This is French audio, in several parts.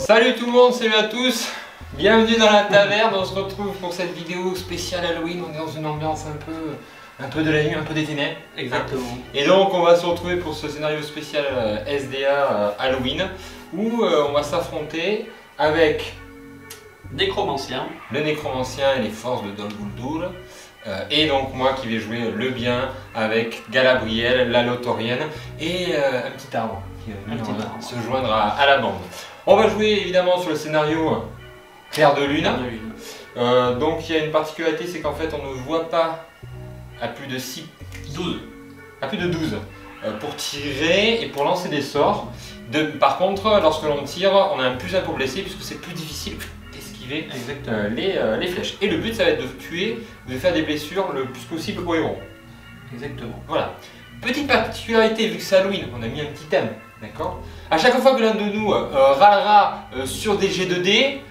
Salut tout le monde, salut à tous. Bienvenue dans la taverne. On se retrouve pour cette vidéo spéciale Halloween. On est dans une ambiance un peu de la nuit, un peu des ténèbres. Exactement. Et donc on va se retrouver pour ce scénario spécial SDA Halloween où on va s'affronter avec Nécromancien. le nécromancien et les forces de Dol Guldur. Et donc moi qui vais jouer le bien avec Galabriel, la Lothorienne et un petit arbre qui va se joindre à la bande. On va jouer évidemment sur le scénario Clair de Lune. Donc il y a une particularité, c'est qu'en fait on ne voit pas à plus de 12 pour tirer et pour lancer des sorts. Par contre, lorsque l'on tire, on a un +1 pour blesser puisque c'est plus difficile d'esquiver les flèches. Et le but, ça va être de tuer, de faire des blessures le plus possible au héros. Exactement. Voilà. Petite particularité, vu que c'est Halloween, on a mis un petit thème, d'accord? À chaque fois que l'un de nous râlera sur des jets de dés,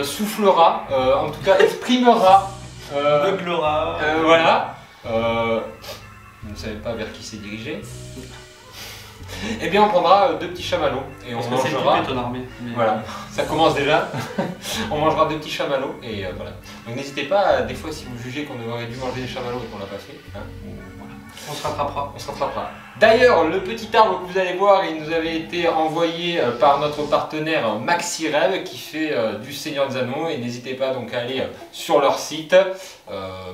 soufflera, en tout cas exprimera, beuglera, voilà. Vous ne savez pas vers qui c'est dirigé. Eh bien, on prendra 2 petits chamallows et on mangera. Ton armée. Mais... Voilà, ça commence déjà. On mangera 2 petits chamallows et voilà. Donc n'hésitez pas, des fois, si vous jugez qu'on aurait dû manger des chamallows et qu'on l'a pas fait, hein, voilà. On se rattrapera. On se rattrapera. D'ailleurs, le petit arbre que vous allez voir, il nous avait été envoyé par notre partenaire Maxirev qui fait du Seigneur des Anneaux. Et n'hésitez pas donc à aller sur leur site.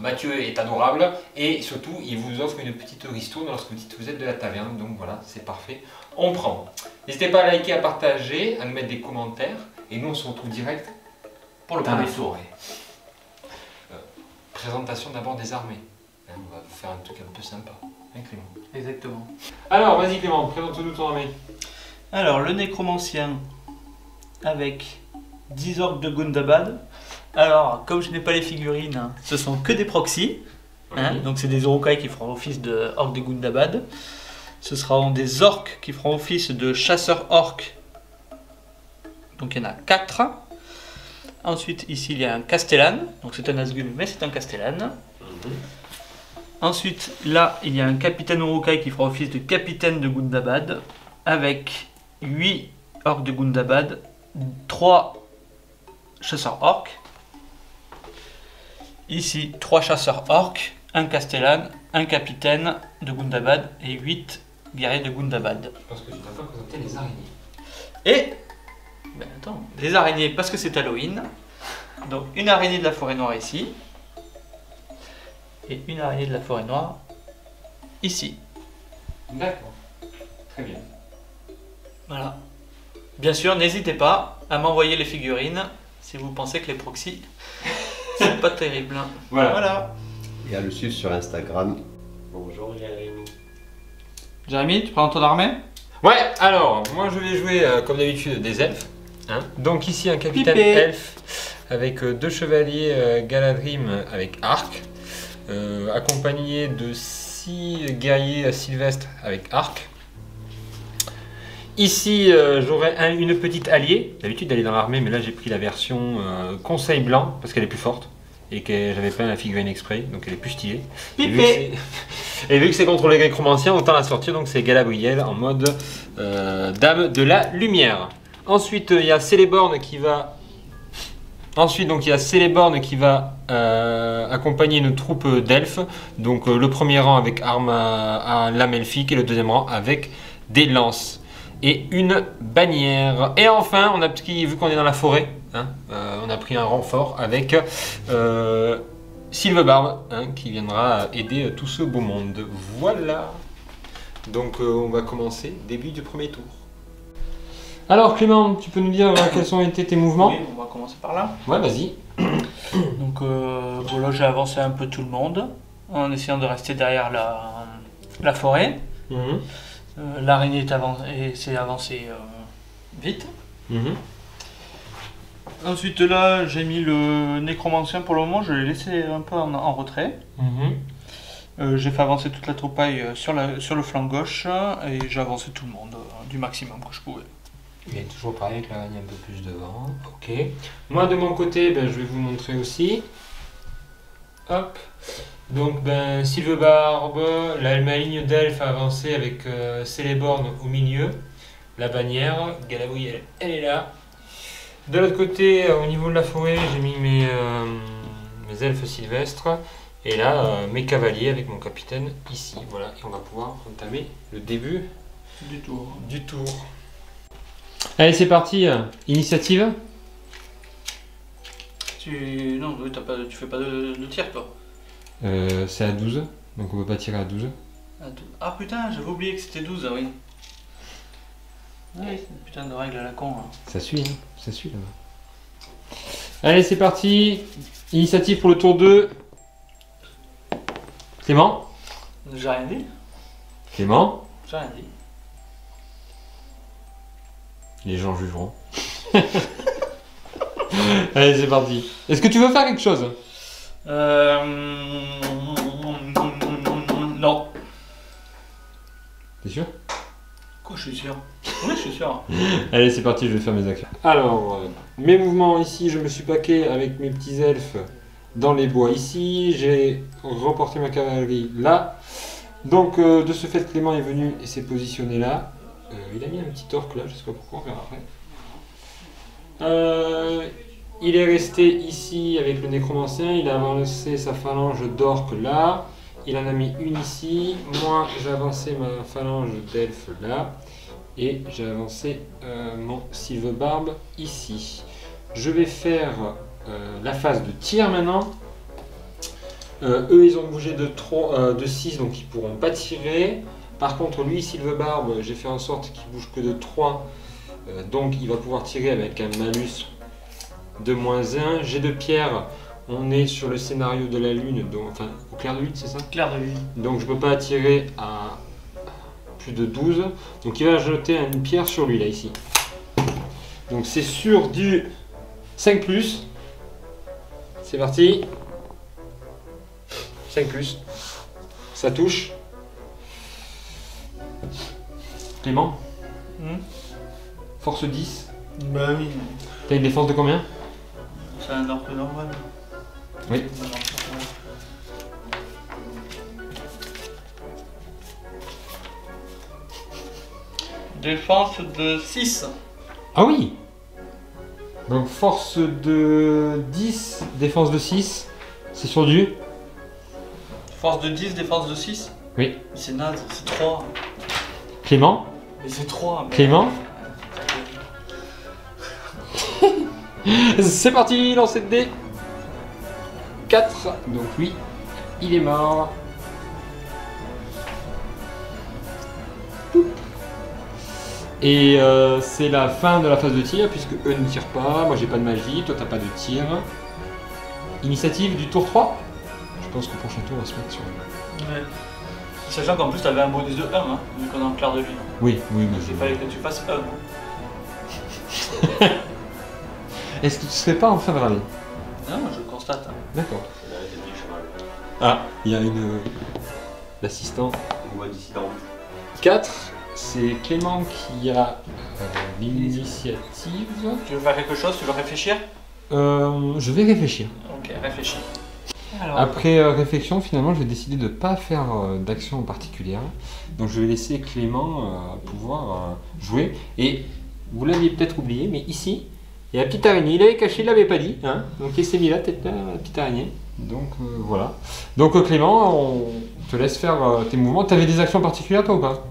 Mathieu est adorable et surtout, il vous offre une petite ristourne lorsque vous dites que vous êtes de la taverne. Donc voilà, c'est parfait. On prend. N'hésitez pas à liker, à partager, à nous mettre des commentaires. Et nous, on se retrouve direct pour le premier tour. Présentation d'abord des armées. On va faire un truc un peu sympa. Hein, Clément? Exactement. Alors, vas-y Clément, présente-nous ton armée. Alors, le nécromancien avec 10 orques de Gundabad. Alors, comme je n'ai pas les figurines, hein, ce sont que des proxys. Hein, donc, c'est des Urukai qui feront office de orques de Gundabad. Ce seront des orques qui feront office de chasseurs orques. Donc, il y en a 4. Ensuite, ici, il y a un Castellan. Donc, c'est un Nazgûl, mais c'est un Castellan. Ensuite, là, il y a un capitaine Urukai qui fera office de capitaine de Gundabad avec 8 orques de Gundabad, 3 chasseurs orques. Ici, 3 chasseurs orques, un Castellan, un capitaine de Gundabad et 8 guerriers de Gundabad. Parce que tu t'as pas présenté les araignées. Et, ben attends, les araignées parce que c'est Halloween. Donc, une araignée de la forêt noire ici. Et une araignée de la forêt noire ici. D'accord. Très bien. Voilà. Bien sûr, n'hésitez pas à m'envoyer les figurines si vous pensez que les proxys c'est pas terrible. Voilà. Et à le suivre sur Instagram. Bonjour Jérémy. Jérémy, tu prends ton armée? Ouais, alors, moi je vais jouer comme d'habitude des elfes. Hein. Donc ici un capitaine elfe avec 2 chevaliers Galadrim avec arc. Accompagné de 6 guerriers sylvestres avec arc. Ici, j'aurai une petite alliée. D'habitude, elle est dans l'armée, mais là j'ai pris la version conseil blanc parce qu'elle est plus forte et que j'avais pas la figurine exprès, donc elle est plus stylée. Et vu que c'est contre les nécromanciens, autant la sortir. Donc c'est Galabriel en mode dame de la lumière. Ensuite, il y a Celeborn qui va. Ensuite, donc il y a Celeborn qui va accompagner une troupe d'elfes. Donc le premier rang avec arme à lame elfique et le deuxième rang avec des lances et une bannière. Et enfin, on a vu qu'on est dans la forêt, hein, on a pris un renfort avec Sylvebarbe, hein, qui viendra aider tout ce beau monde. Voilà. Donc on va commencer début du premier tour. Alors Clément, tu peux nous dire quels ont été tes mouvements? Oui, on va commencer par là. Ouais, vas-y. Donc voilà, j'ai avancé un peu tout le monde en essayant de rester derrière la forêt. L'araignée s'est avancée vite. Ensuite là, j'ai mis le nécromancien pour le moment, je l'ai laissé un peu en retrait. J'ai fait avancer toute la troupaille sur le flanc gauche et j'ai avancé tout le monde du maximum que je pouvais. Il est toujours pareil avec l'araignée un peu plus devant. Ok. Moi de mon côté, je vais vous montrer aussi. Hop. Donc Sylvebarbe, ma ligne d'elfe a avancé avec Celeborn au milieu. La bannière, Galadriel, elle est là. De l'autre côté, au niveau de la forêt, j'ai mis mes elfes sylvestres. Et là, mes cavaliers avec mon capitaine ici. Voilà, et on va pouvoir entamer le début Du tour. du tour. Allez, c'est parti. Initiative. Non, tu fais pas de tir, toi. C'est à 12, donc on peut pas tirer à 12. Ah putain, j'avais oublié que c'était 12, ah oui. Oui, c'est une putain de règle à la con. Hein. Ça suit, hein, ça suit là-bas. Allez, c'est parti. Initiative pour le tour 2. Clément. J'ai rien dit. Clément. J'ai rien dit. Les gens jugeront. Allez, c'est parti. Est-ce que tu veux faire quelque chose? Non. T'es sûr? Quoi, je suis sûr? Oui, je suis sûr. Allez, c'est parti, je vais faire mes actions. Alors, mes mouvements ici, je me suis paqué avec mes petits elfes dans les bois ici. J'ai reporté ma cavalerie là. Donc, de ce fait, Clément est venu et s'est positionné là. Il a mis un petit orc là, je sais pas pourquoi, on verra après. Il est resté ici avec le nécromancien, il a avancé sa phalange d'orques là. Il en a mis une ici. Moi, j'ai avancé ma phalange d'elfes là. Et j'ai avancé mon Sylvebarbe ici. Je vais faire la phase de tir maintenant. Eux, ils ont bougé de 6, donc ils ne pourront pas tirer. Par contre, lui, Sylvebarbe, j'ai fait en sorte qu'il bouge que de 3. Donc, il va pouvoir tirer avec un malus de -1. Jet de pierre, on est sur le scénario de la lune, donc, enfin, au clair de lune, c'est ça? Clair de lune. Donc, je ne peux pas tirer à plus de 12. Donc, il va jeter une pierre sur lui, là, ici. Donc, c'est sur du 5+. C'est parti. 5+. Ça touche. Clément, force 10. Bah oui. T'as une défense de combien? C'est un orc normal. Oui. Défense de 6. Ah oui. Donc force de 10, défense de 6. C'est sur du? Force de 10, défense de 6. Oui. C'est naze, c'est 3. Clément? Mais c'est 3. Mais... Clément? C'est parti, lancer de dés. 4. Donc lui, il est mort. Et c'est la fin de la phase de tir, puisque eux ne tirent pas. Moi, j'ai pas de magie, toi, t'as pas de tir. Initiative du tour 3. Je pense qu'au prochain tour, on va se mettre sur... Ouais. Sachant qu'en plus, t'avais un bonus de 1, hein, vu qu'on est en clair de lune. Oui, oui, mais Il fallait que tu fasses 1. Est-ce que tu serais pas en train de râler? Non, je le constate. Hein. D'accord. Ah, il y a une... l'assistant. Une voix dissidente. 4, c'est Clément qui a l'initiative. Tu veux faire quelque chose? Tu veux réfléchir? Je vais réfléchir. Ok, réfléchis. Alors, Après réflexion, finalement, je vais décider de ne pas faire d'action particulière. Donc je vais laisser Clément pouvoir jouer. Et vous l'aviez peut-être oublié, mais ici, il y a la petite araignée. Il avait caché, il l'avait pas dit. Hein, donc il s'est mis là, peut-être la petite araignée. Donc voilà. Donc Clément, on te laisse faire tes mouvements. Tu avais des actions particulières toi ou pas?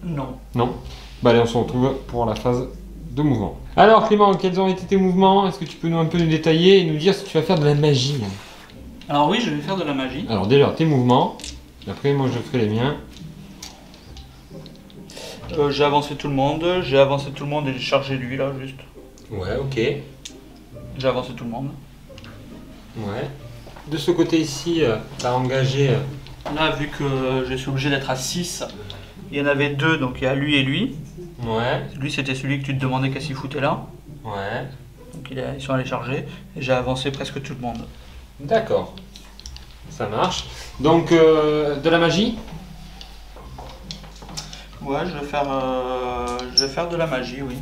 non. Non. Bah allez, on se retrouve pour la phase de mouvement. Alors Clément, quels ont été tes mouvements? Est-ce que tu peux un peu nous détailler et nous dire si tu vas faire de la magie? Alors oui, je vais faire de la magie. Alors déjà, tes mouvements. Et après, moi, je ferai les miens. J'ai avancé tout le monde et j'ai chargé lui là, juste. Ouais, ok. J'ai avancé tout le monde. Ouais. De ce côté ici, tu as engagé... Là, vu que je suis obligé d'être à 6, il y en avait 2, donc il y a lui et lui. Ouais. Lui, c'était celui que tu te demandais qu'est-ce qu'il foutait là. Ouais. Donc ils sont allés charger. Et j'ai avancé presque tout le monde. D'accord. Ça marche. Donc, de la magie? Ouais, je vais faire de la magie, oui.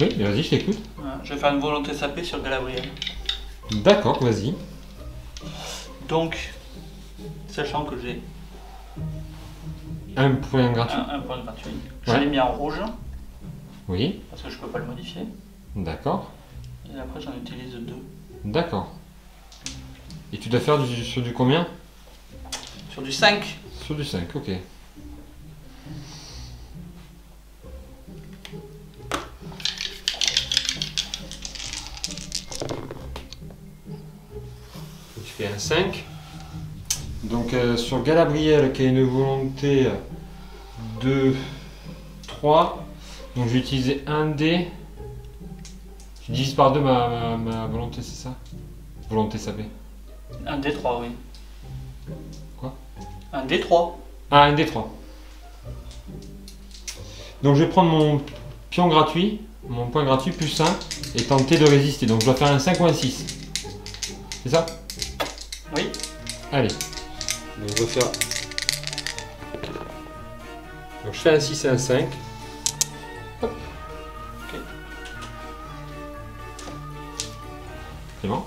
Oui, mais vas-y, je t'écoute. Ouais, je vais faire une volonté sapée sur Galadriel. D'accord, vas-y. Donc, sachant que j'ai Un point gratuit. un point gratuit, je Ouais. l'ai mis en rouge. Oui. Parce que je peux pas le modifier. D'accord. Et après j'en utilise 2. D'accord. Et tu dois faire sur du combien? Sur du 5. Sur du 5, ok. Tu fais un 5. Donc sur Galabriel qui a une volonté de 3. Donc je vais utiliser un dé. Tu divises par 2 ma volonté, c'est ça? Volonté sapée. Un D3, oui. Quoi? Un D3. Ah, un D3. Donc je vais prendre mon pion gratuit, mon point gratuit plus 1 et tenter de résister. Donc je dois faire un 5 ou un 6. C'est ça? Oui. Allez. Donc je vais faire. Donc je fais un 6 et un 5. Hop. Ok. C'est bon?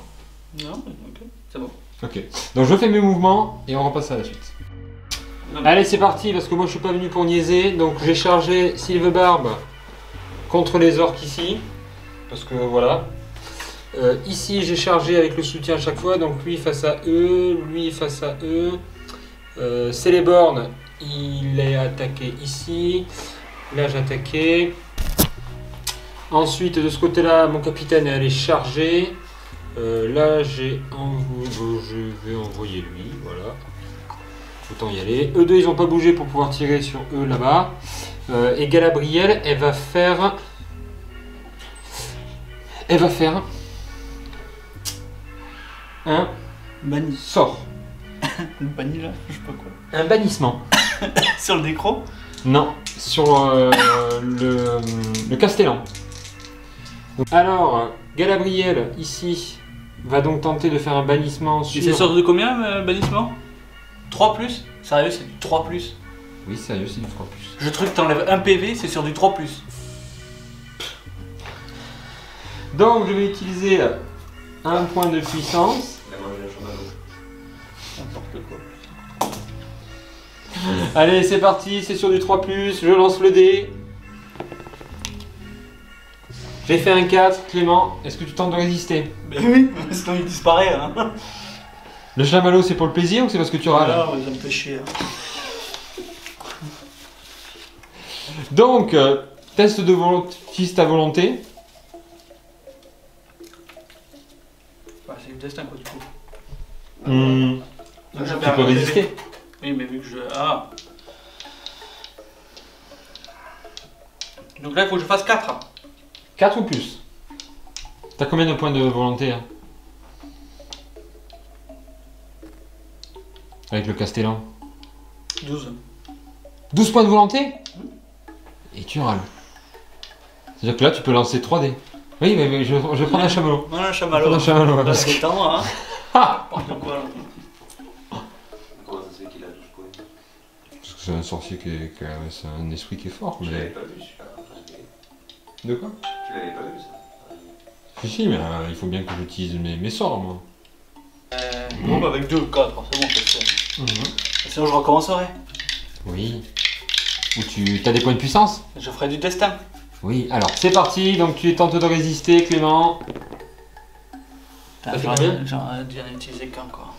Non, ok, c'est bon. Ok. Donc je fais mes mouvements et on repasse à la suite. Allez, c'est parti, parce que moi je suis pas venu pour niaiser. Donc j'ai chargé Sylvebarbe contre les orques ici. Parce que voilà. Ici j'ai chargé avec le soutien à chaque fois. Donc lui face à eux, lui face à eux. Celeborn, il est attaqué ici. Là j'ai attaqué. Ensuite de ce côté-là, mon capitaine est allé charger. Là j'ai envoyé. Je vais envoyer lui, voilà. Autant y aller. Eux deux ils n'ont pas bougé pour pouvoir tirer sur eux là-bas. Et Galabriel, elle va faire un Banni. sort. Le banni là, je sais pas quoi. Un bannissement. Sur le décro. Non, sur le Castellan. Alors, Galabriel ici va donc tenter de faire un bannissement sur. Et c'est sur de combien bannissement? 3 plus? Sérieux, c'est du 3 plus? Oui, sérieux, c'est du 3+. Je trouve que t'enlèves un PV, c'est sur du 3 plus. Donc, je vais utiliser un point de puissance. N'importe quoi. Allez, c'est parti, c'est sur du 3+, je lance le dé. J'ai fait un 4, Clément, est-ce que tu tentes de résister? Ben oui, sinon il disparaît. Hein. Le chamallow, c'est pour le plaisir ou c'est parce que tu râles? Ah, ça me fait chier. Hein. Donc, test de volonté, ta volonté. Bah, c'est le destin quoi du coup. Tu peux résister. Oui, mais vu que je. Ah. Donc là, il faut que je fasse 4. 4 ou plus. T'as combien de points de volonté hein? Avec le Castellan? 12. 12 points de volonté? Et tu râles. C'est-à-dire que là, tu peux lancer 3 dés. Oui, mais je vais prendre un chamallow. Non, un Je chamallow. vais prendre un chamallow. Là, Parce c'est que... temps, hein. Ah N'importe quoi là. Comment ça se fait qu'il a 12 points? Parce que c'est un sorcier c'est un esprit qui est fort. Tu Mais... l'avais pas vu celui-là? De quoi? Tu l'avais pas vu ça? Si, mais il faut bien que j'utilise mes sorts, moi. Bon, bah avec 2, 4, c'est bon, c'est sinon je recommencerai. Oui. Ou tu as des points de puissance? Je ferai du destin. Oui, alors c'est parti, donc tu tentes de résister, Clément. Ça fait combien? J'en ai utilisé qu'un quoi.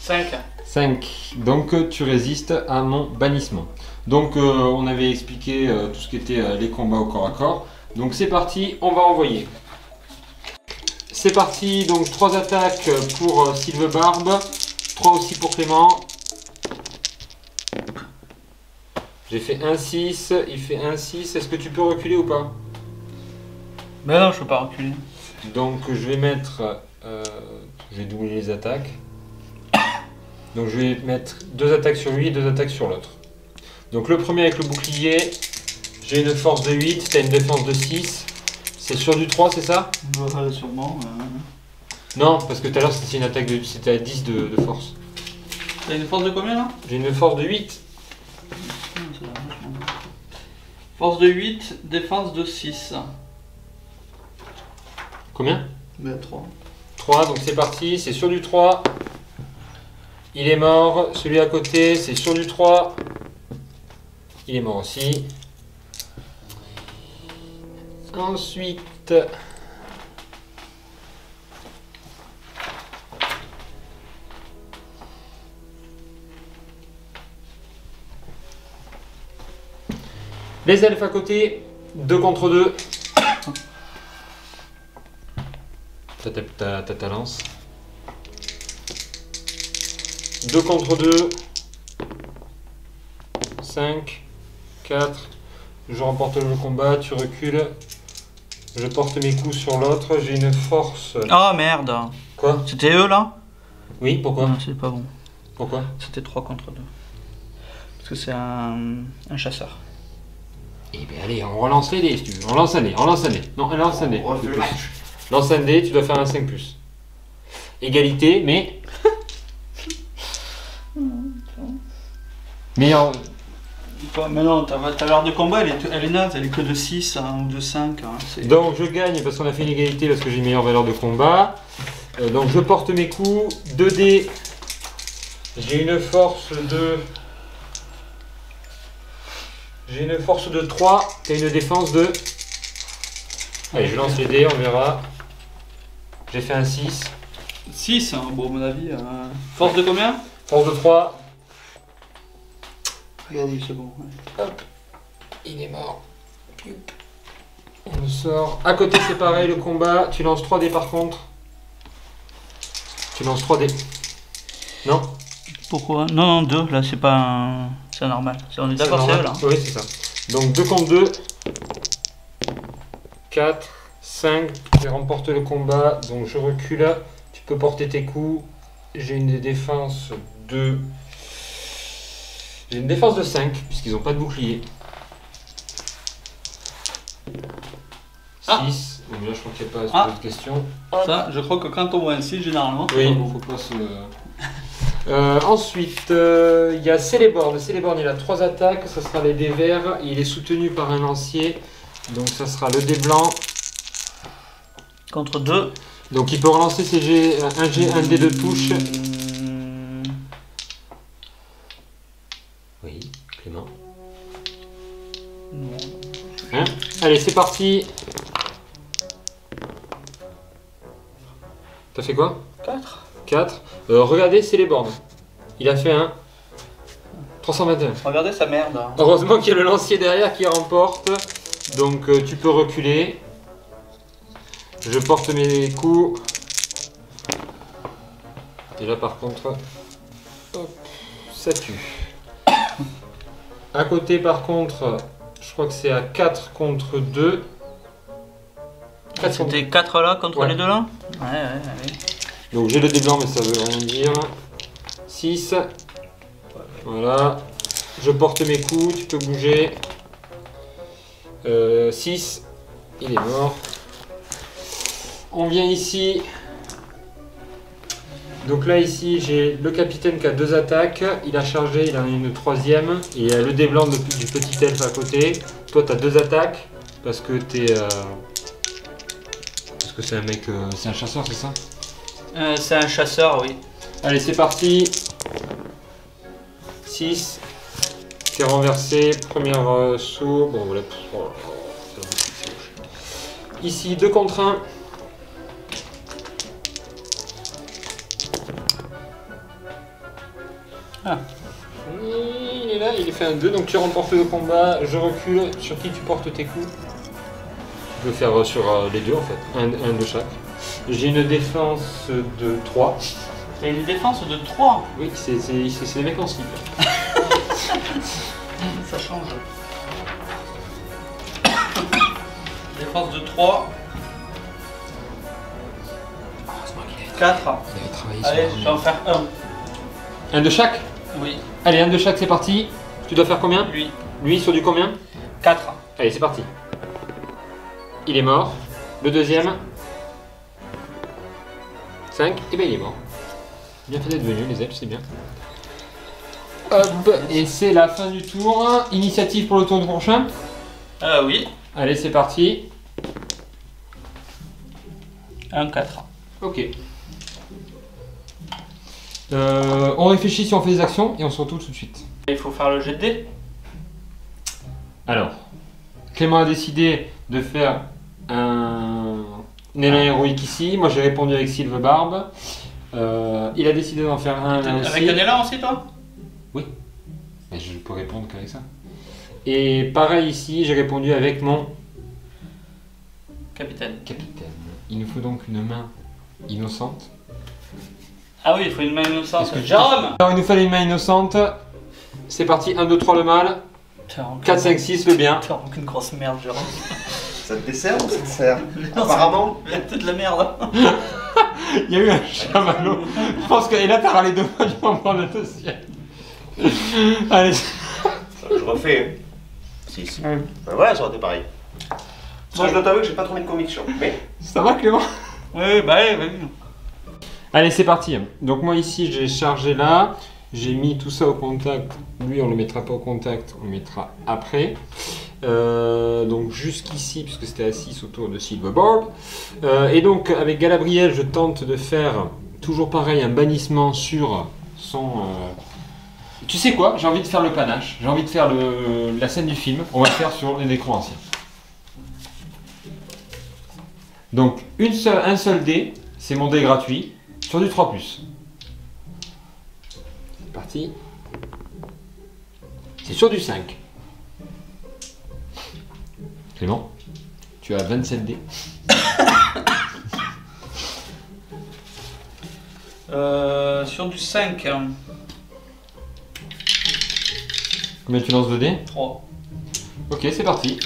5. 5. Donc tu résistes à mon bannissement. Donc on avait expliqué tout ce qui était les combats au corps à corps. Donc c'est parti, on va envoyer. C'est parti, donc 3 attaques pour Sylvebarbe, 3 aussi pour Clément. J'ai fait un 6, il fait un 6. Est-ce que tu peux reculer ou pas? Ben non, je peux pas reculer. Donc je vais mettre... je vais doubler les attaques. Donc je vais mettre 2 attaques sur lui et 2 attaques sur l'autre. Donc le premier avec le bouclier, j'ai une force de 8, t'as une défense de 6. C'est sur du 3, c'est ça? Sûrement. Non, parce que tout à l'heure c'était une attaque de... c'était à 10 de force. T'as une force de combien là? J'ai une force de 8. Force de 8, défense de 6. Combien? Ben 3. 3, donc c'est parti, c'est sur du 3. Il est mort. Celui à côté, c'est sur du 3. Il est mort aussi. Ensuite, les elfes à côté, 2 contre 2. T'as ta lance. 2 contre 2. 5, 4. Je remporte le combat, tu recules. Je porte mes coups sur l'autre, j'ai une force. Ah merde. Quoi? C'était eux là? Oui, pourquoi? Non, c'est pas bon. Pourquoi? C'était 3 contre 2. Parce que c'est un chasseur. Eh bien allez, on relance les dés si tu veux. On lance un dé, on lance un dé. Non, on lance un dé. On refait le match. Lance un dé, tu dois faire un 5+. Égalité, mais... Meilleur... Mais non, ta l'heure de combat elle est naze, elle est que de 6 hein, ou de 5. Hein, Donc je gagne parce qu'on a fait une égalité parce que j'ai une meilleure valeur de combat. Donc je porte mes coups, 2 dés. J'ai une force de... J'ai une force de 3, t'as une défense de... Allez, je lance les dés, on verra. J'ai fait un 6. 6, hein, bon à mon avis. Force de combien? Force de 3. Ah oui, c'est bon. Ouais. Hop, il est mort. On le sort. À côté, c'est pareil, le combat. Tu lances 3 dés par contre. Tu lances 3 dés. Non? Pourquoi? Non, 2, là c'est pas un... C'est normal. On est d'accord, c'est eux là. Oui, c'est ça. Donc 2 contre 2. 4, 5. Je remporte le combat. Donc je recule. Tu peux porter tes coups. J'ai une défense de... J'ai une défense de 5, puisqu'ils n'ont pas de bouclier. 6. Donc là, je crois qu'il n'y a pas d'autres questions. Ça, je crois que quand on voit un 6, généralement, Oui, il faut pas se... ensuite, il y a Celeborn. Celeborn, il a 3 attaques. Ça sera les dés verts. Il est soutenu par un lancier. Donc ça sera le dé blanc. Contre 2. Donc il peut relancer ses G, un dé de touche. Oui, Clément. Non. Hein? Allez, c'est parti. T'as fait quoi? 4. 4. Regardez, c'est les bornes. Il a fait un 321. Regardez sa merde. Hein. Heureusement qu'il y a le lancier derrière qui remporte. Donc tu peux reculer. Je porte mes coups. Et là par contre, hop, ça tue. À côté par contre, je crois que c'est à 4 contre 2. C'était 4 là contre Ouais. les 2 là? Ouais. Donc j'ai le dé blanc mais ça veut rien dire. 6. Voilà. Je porte mes coups, tu peux bouger. 6. Il est mort. On vient ici. Donc là ici j'ai le capitaine qui a 2 attaques. Il a chargé, il en a une 3e. Et il y a le dé blanc du petit elfe à côté. Toi tu as 2 attaques. Parce que t'es... Parce que c'est un mec... c'est un chasseur, c'est ça? C'est un chasseur, oui. Allez, c'est parti. 6. T'es renversé. Premier saut. Bon, voilà. Oh là là, c'est moche. Ici, 2 contre 1. Ah. Il est là, il est fait un 2. Donc tu remportes le combat. Je recule. Sur qui tu portes tes coups? Tu peux faire sur les deux en fait. Un de chaque. J'ai une défense de 3. Et une défense de 3. Oui, c'est les mecs en slip. Ça change. Défense de 3. 4. Allez, je vais en faire un. Un de chaque? Oui. Allez, un de chaque, c'est parti. Tu dois faire combien? Lui. Lui, sur du combien? 4. Allez, c'est parti. Il est mort. Le deuxième. 5. Et bien il est mort. Bien fait d'être venu, les elfes, c'est bien. Hop, et c'est la fin du tour. Initiative pour le tour du prochain. Oui. Allez, c'est parti. 1, 4. Ok. On réfléchit si on fait des actions et on se retrouve tout de suite. Il faut faire le jet de dés. Alors, Clément a décidé de faire un élan héroïque ici. Moi j'ai répondu avec Sylvebarbe. Il a décidé d'en faire un là aussi. Avec un élan aussi, toi? Oui. Mais je peux répondre qu'avec ça. Et pareil ici, j'ai répondu avec mon Capitaine. capitaine. Il nous faut donc une main innocente. Ah oui, il faut une main innocente. Est-ce que Jérôme! Alors il nous fallait une main innocente. C'est parti, 1, 2, 3 le mal, 4, 5, 6 le bien. T'as aucune grosse merde, Jérôme. Ça te dessert ou ça te sert? Non, Apparemment. c'est de la merde. Il y a eu un chamallow. Je pense que. Et là t'as râlé deux fois, tu vas en prendre le dossier. Allez. Je refais. Si, si. Ben voilà, ça aurait été pareil. Moi, je dois t'avouer que j'ai pas trop mis de conviction. Mais. Ça va Clément? Oui, bah oui, vas-y. Allez, c'est parti. Donc moi ici, j'ai chargé là. J'ai mis tout ça au contact. Lui, on le mettra pas au contact, on le mettra après. Donc jusqu'ici, puisque c'était à 6 autour de Sylvebarbe. Et donc avec Galabriel, je tente de faire toujours pareil, un bannissement sur son... Tu sais quoi? J'ai envie de faire le panache. J'ai envie de faire la scène du film. On va le faire sur les nécromanciens. Donc un seul dé, c'est mon dé gratuit, sur du 3+. C'est parti. C'est sur du 5. Clément, tu as 27 dés. Sur du 5. Combien tu lances de dés? 3. Ok, c'est parti.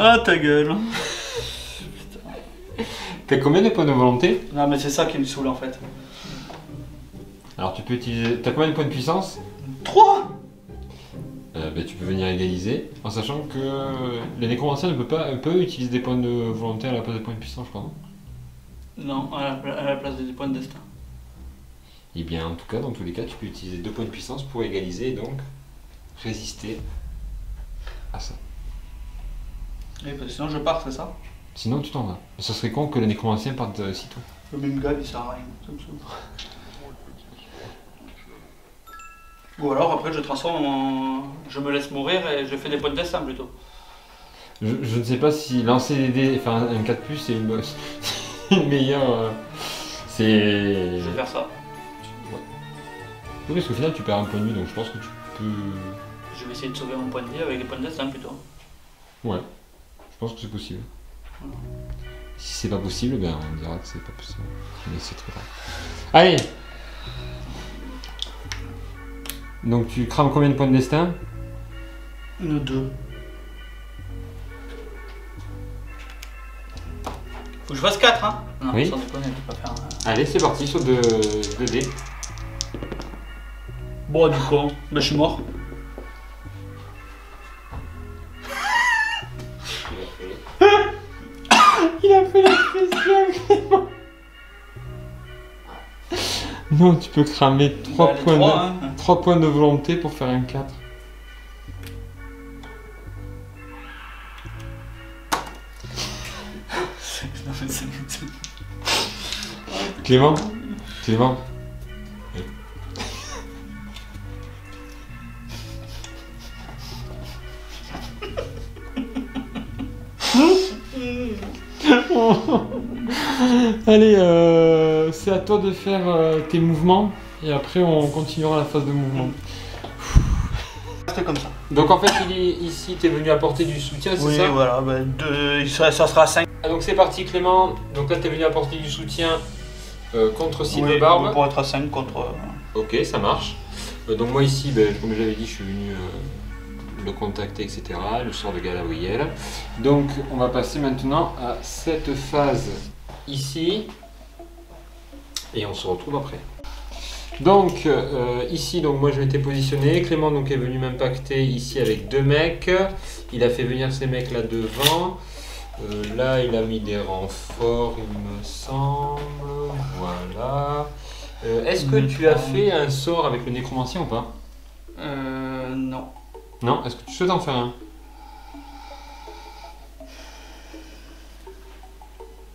Ah ta gueule. T'as combien de points de volonté? Non mais c'est ça qui me saoule en fait. Alors tu peux utiliser... T'as combien de points de puissance? 3. Tu peux venir égaliser, en sachant que les nécromanciens ne peuvent utiliser des points de volonté à la place des points de puissance, je crois. Non, à la place des points de destin. Et bien en tout cas, dans tous les cas, tu peux utiliser 2 points de puissance pour égaliser et donc résister à ça. Oui, parce que sinon je pars, c'est ça? Sinon tu t'en vas. Et ce serait con que les nécromanciens partent sitôt. Le même gars, il sert à rien. Ça me saoule. Ou alors après je transforme en... Je me laisse mourir et je fais des points de destin plutôt. Je ne sais pas si lancer des dés, enfin un 4+, c'est une meilleure... c'est... Je vais faire ça. Oui, parce qu'au final tu perds un point de vie, donc je pense que tu peux... Je vais essayer de sauver mon point de vie avec des points de destin plutôt. Ouais, je pense que c'est possible. Si c'est pas possible, ben on dira que c'est pas possible. Mais c'est trop tard. Allez! Donc tu crames combien de points de destin? 2. Faut que je fasse 4, hein? Non, Oui. sans déconner, je peux pas faire... Allez, c'est parti sur 2 dés. Bon, du coup, bah, je suis mort. Il a fait la spéciale. Non, tu peux cramer 3 les points, 3, hein. 3 points de volonté pour faire un 4. Clément? Clément? Allez, c'est à toi de faire tes mouvements et après on continuera la phase de mouvement. Restez comme ça. Donc en fait il est ici, t'es venu apporter du soutien, c'est Oui, ça? voilà, bah, ça sera 5. Ah, donc c'est parti Clément, donc là t'es venu apporter du soutien contre Sylvebarbe. Pour être à 5 contre... Ok, ça marche. Donc moi ici, ben, comme je l'avais dit, je suis venu le contacter, etc. Le sort de Galabriel. Donc on va passer maintenant à cette phase ici. Et on se retrouve après. Donc ici, donc moi je m'étais positionné. Clément donc est venu m'impacter ici avec 2 mecs. Il a fait venir ces mecs là devant. Là il a mis des renforts, il me semble. Voilà. Est-ce que tu as fait un sort avec le nécromancien ou pas? Non. Non? Est-ce que tu souhaites en faire un?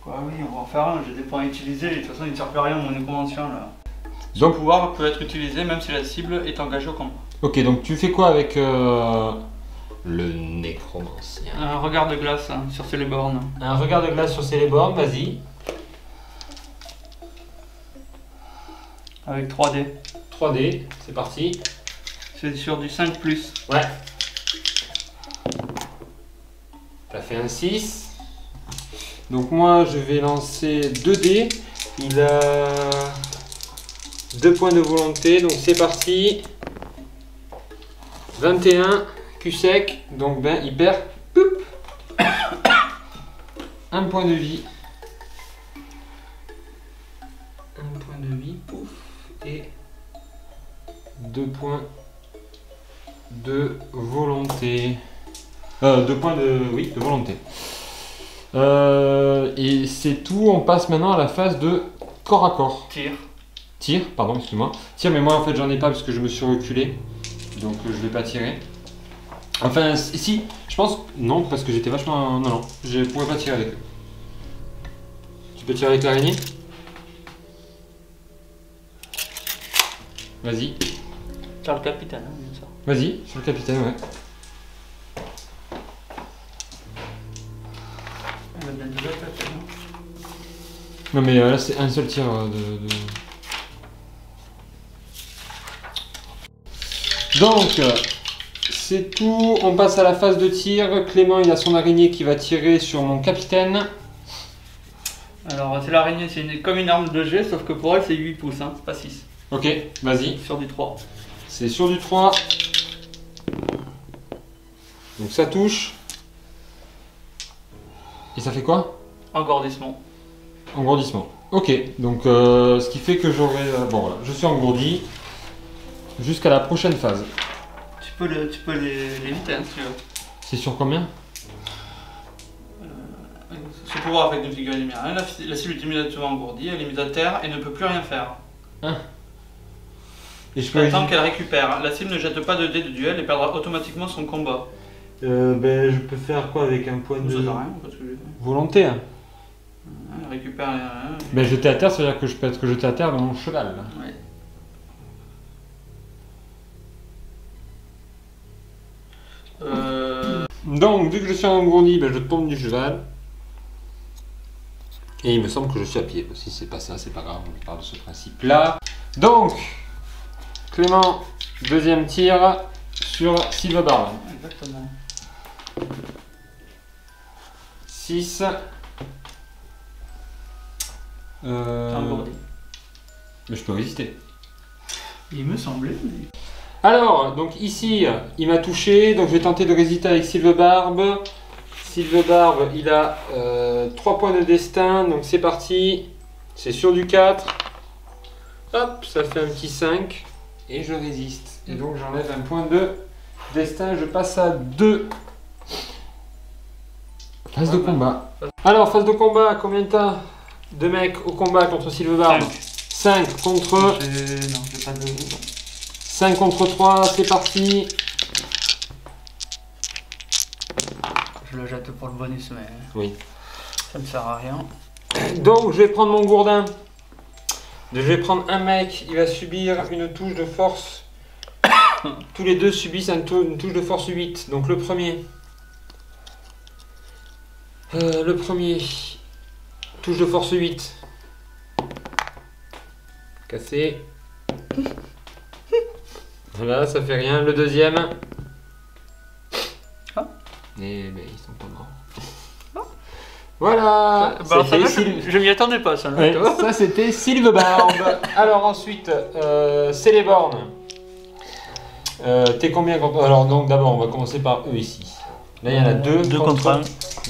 Bah oui, on va en faire un, j'ai des points à utiliser, de toute façon il ne sert plus à rien mon nécromancien là. Son Donc- pouvoir peut être utilisé même si la cible est engagée au combat. Ok, donc tu fais quoi avec le nécromancien. Un regard de glace hein, sur Celeborn. Un regard de glace sur Celeborn, vas-y. Avec 3D. 3D, c'est parti. C'est sur du 5+. Ouais. T'as fait un 6. Donc moi je vais lancer 2D. Il a 2 points de volonté, donc c'est parti. 21, cul sec, donc ben il perd poup, 1 point de vie. 1 point de vie, pouf, et 2 points de volonté. 2 points de, oui, de volonté. Et c'est tout, on passe maintenant à la phase de corps à corps. Tir, pardon, excuse-moi. Tir, mais moi en fait j'en ai pas parce que je me suis reculé. Donc je vais pas tirer. Enfin, si, je pense. Non, parce que j'étais vachement. Non, non, je pourrais pas tirer avec eux. Tu peux tirer avec l'araignée? Vas-y. Sur le capitaine, hein, bien sûr. Vas-y, sur le capitaine, ouais. Elle a bien deux attaques, non? Non, mais là c'est un seul tir Donc, c'est tout. On passe à la phase de tir. Clément, il a son araignée qui va tirer sur mon capitaine. Alors, c'est l'araignée, c'est comme une arme de jet, sauf que pour elle, c'est 8 pouces, hein, c'est pas 6. Ok, vas-y. Sur du 3. C'est sur du 3. Donc ça touche. Et ça fait quoi? Engourdissement. Engourdissement. Ok, donc ce qui fait que j'aurai... bon voilà, je suis engourdi jusqu'à la prochaine phase. Tu peux les éviter hein, si tu veux. C'est sur combien? Ce pouvoir avec une figurine lumière. La cible est immédiatement engourdie, elle est mise à terre et ne peut plus rien faire. Hein? Et je peux... Tant qu'elle récupère. La cible ne jette pas de dés de duel et perdra automatiquement son combat. Ben, je peux faire quoi avec un point Ça de sert à rien, parce que j'ai fait. volonté hein. Elle récupère les... Ben jeter à terre, ça veut dire que je peux être jeté à terre dans mon cheval. Là. Ouais. Donc, vu que je suis engourdi, ben, je tombe du cheval. Et il me semble que je suis à pied. Si c'est pas ça, c'est pas grave, on parle de ce principe-là. Donc, Clément, deuxième tir sur Silverbarb. Exactement. 6. T'es engourdi. Mais je peux résister. Il me semblait, mais... Alors, donc ici, il m'a touché, donc je vais tenter de résister avec Silverbarb. Silverbarb, il a 3 points de destin, donc c'est parti. C'est sur du 4. Hop, ça fait un petit 5. Et je résiste. Et donc j'enlève un point de destin, je passe à 2. Phase de combat. Alors, phase de combat, combien t'as de mecs au combat contre Silverbarb? 5 contre... Non, j'ai pas de... 5 contre 3, c'est parti. Je le jette pour le bonus, mais... Oui. Ça ne sert à rien. Donc, je vais prendre mon gourdin. Je vais prendre un mec, il va subir une touche de force. Tous les deux subissent une touche de force 8. Donc, le premier. Touche de force 8. Cassé. Voilà, ça fait rien. Le deuxième. Ah. Et ben, ils sont pas morts. Voilà. Bah, ça va, je m'y attendais pas, ça. Ouais, ça, c'était Silverbarb. Alors, ensuite, Celeborn. T'es combien contre... Alors, donc, d'abord, on va commencer par eux ici. Là, il y en a 2. 2 contre 1.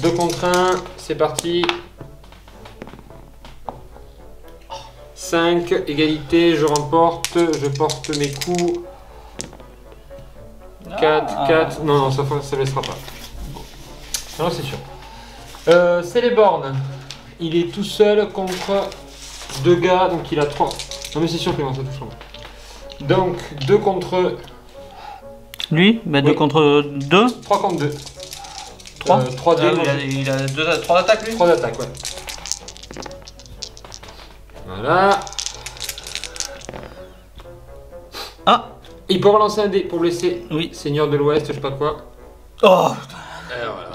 2 contre 1. C'est parti. 5, égalité, je remporte, je porte mes coups. 4, 4, non, ça ne laissera pas. Non, c'est sûr. Celeborn, il est tout seul contre 2 gars, donc il a 3. Non, mais c'est sûr que ça touchera. Donc, 2 contre... Lui, bah, 2 contre 2. 3 contre 2. 3 3 2. Il a 3 d'attaque, lui. 3 d'attaque, ouais. Voilà. Ah. Il peut relancer un dé pour blesser. Oui. Seigneur de l'Ouest, je sais pas quoi. Oh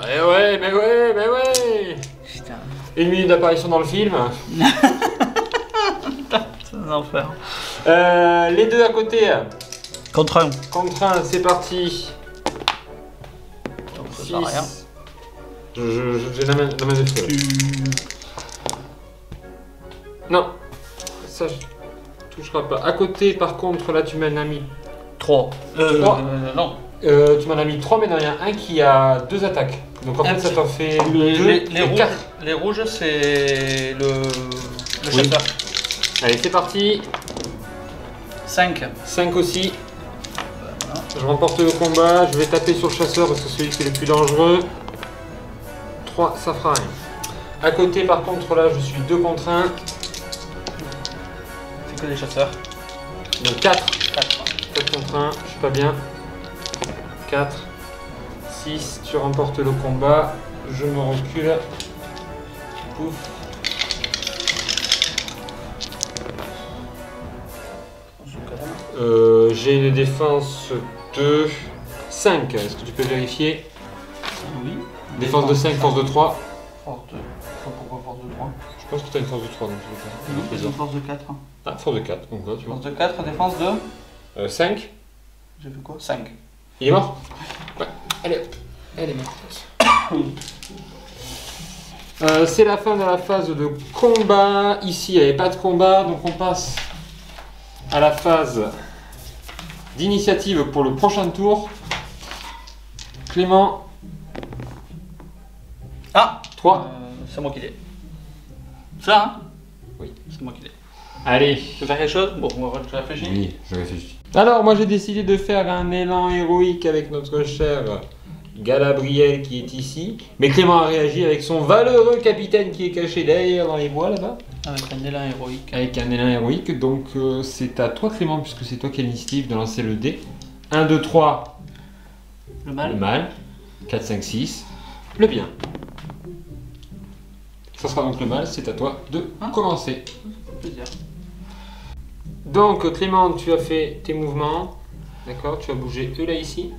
Et ouais, mais ouais. putain. 1 minute d'apparition dans le film. C'est un enfer. Les deux à côté. Contre 1. Contre 1, c'est parti. Donc ça sert à rien. J'ai la main de feu. Non, ça je touchera pas. À côté, par contre, là tu m'en as mis 3. 3. Non. Tu m'en as mis 3, mais il y en a un qui a 2 attaques. Donc en fait, ça t'en fait 2 et 4. Les rouges, c'est le Oui. chasseur. Allez, c'est parti. 5. 5 aussi. Je remporte le combat. Je vais taper sur le chasseur parce que c'est celui qui est le plus dangereux. 3, ça fera rien. À côté, par contre, là, je suis 2 contre 1. C'est que des chasseurs. Donc 4. 4. 4 contre 1, je suis pas bien. 4. 6, tu remportes le combat. Je me recule. Pouf. J'ai une défense de 5. Est-ce que tu peux vérifier? Oui. Défense de 5, force de 3. Force de... Pourquoi force de 3? Je pense que tu as une force de 3 donc je vais faire. Force de 4. Ah, force de 4. Donc là, tu vois. Force de 4, défense de... 5. J'ai fait quoi? 5. Il est mort? Ouais. Allez hop. Elle est morte. C'est la fin de la phase de combat. Ici, il n'y avait pas de combat, donc on passe à la phase d'initiative pour le prochain tour. Clément. Ah 3. c'est moi qui l'ai. Ça, hein? Oui. C'est moi qui l'ai. Allez. Tu veux faire quelque chose? Bon, tu réfléchis? Oui, je réfléchis. Alors, moi j'ai décidé de faire un élan héroïque avec notre cher Galabriel qui est ici. Mais Clément a réagi avec son valeureux capitaine qui est caché derrière dans les bois là-bas. Avec un élan héroïque. Avec un élan héroïque. Donc c'est à toi Clément, puisque c'est toi qui as l'initiative de lancer le dé. 1, 2, 3. Le mal. Le mal. 4, 5, 6. Le bien. Ça sera donc le mal, c'est à toi de commencer. Plaisir. Donc Clément, tu as fait tes mouvements. D'accord, tu as bougé eux là ici.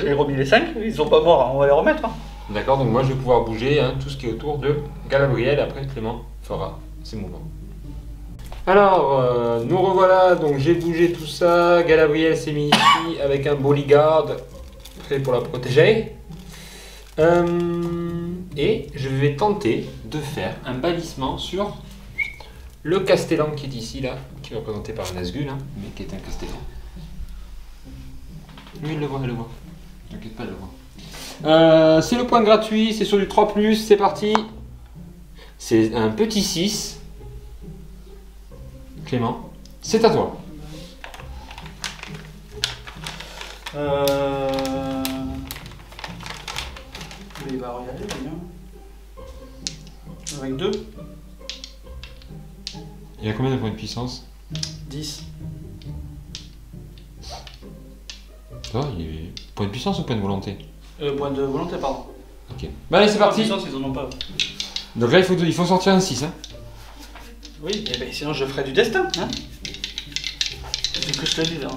J'ai remis les 5, ils sont pas morts, on va les remettre. Hein. D'accord, donc moi je vais pouvoir bouger tout ce qui est autour de Galabriel. Après Clément fera ses mouvements. Alors, nous revoilà, donc j'ai bougé tout ça. Galabriel s'est mis ici avec un bodyguard prêt pour la protéger. Et je vais tenter de faire un balisement sur le Castellan qui est ici, là, qui est représenté par un Nazgûl, mais qui est un Castellan. Lui, il le voit, T'inquiète pas, il le voit. C'est le point gratuit, c'est sur du 3+, c'est parti. C'est un petit 6. Clément, c'est à toi. Il va regarder, bien. Avec 2. Il y a combien de points de puissance? 10. Ça, il est... Point de puissance ou point de volonté? Point de volonté, pardon. Ok. Bah allez, c'est parti. Puissance, ils en ont pas. Donc là, il faut sortir un 6. Oui, et ben sinon je ferai du destin. Hein, c'est ce que je te dis là.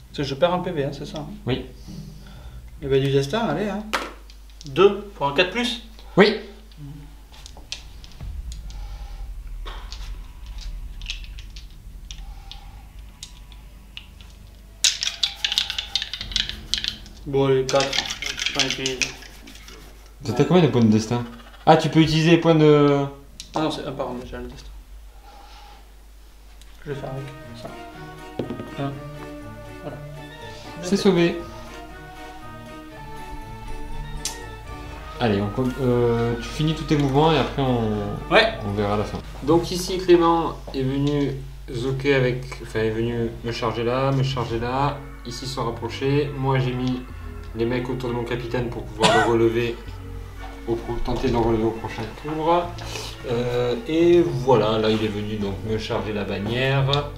Parce que je perds un PV, c'est ça? Oui. Et ben du destin, allez. 2 pour un 4+. Oui. Bon, les 4. Je vais utiliser. T'as combien de points de destin? Ah, tu peux utiliser les points de... Ah non, c'est un par déjà le destin. Je vais faire avec ça. Voilà. C'est sauvé. Allez, tu finis tous tes mouvements et après on verra à la fin. Donc ici Clément est venu zoker avec, est venu me charger là. Ici se rapprocher. Moi j'ai mis les mecs autour de mon capitaine pour pouvoir le relever, tenter de le relever au prochain tour. Et voilà, là il est venu donc me charger la bannière.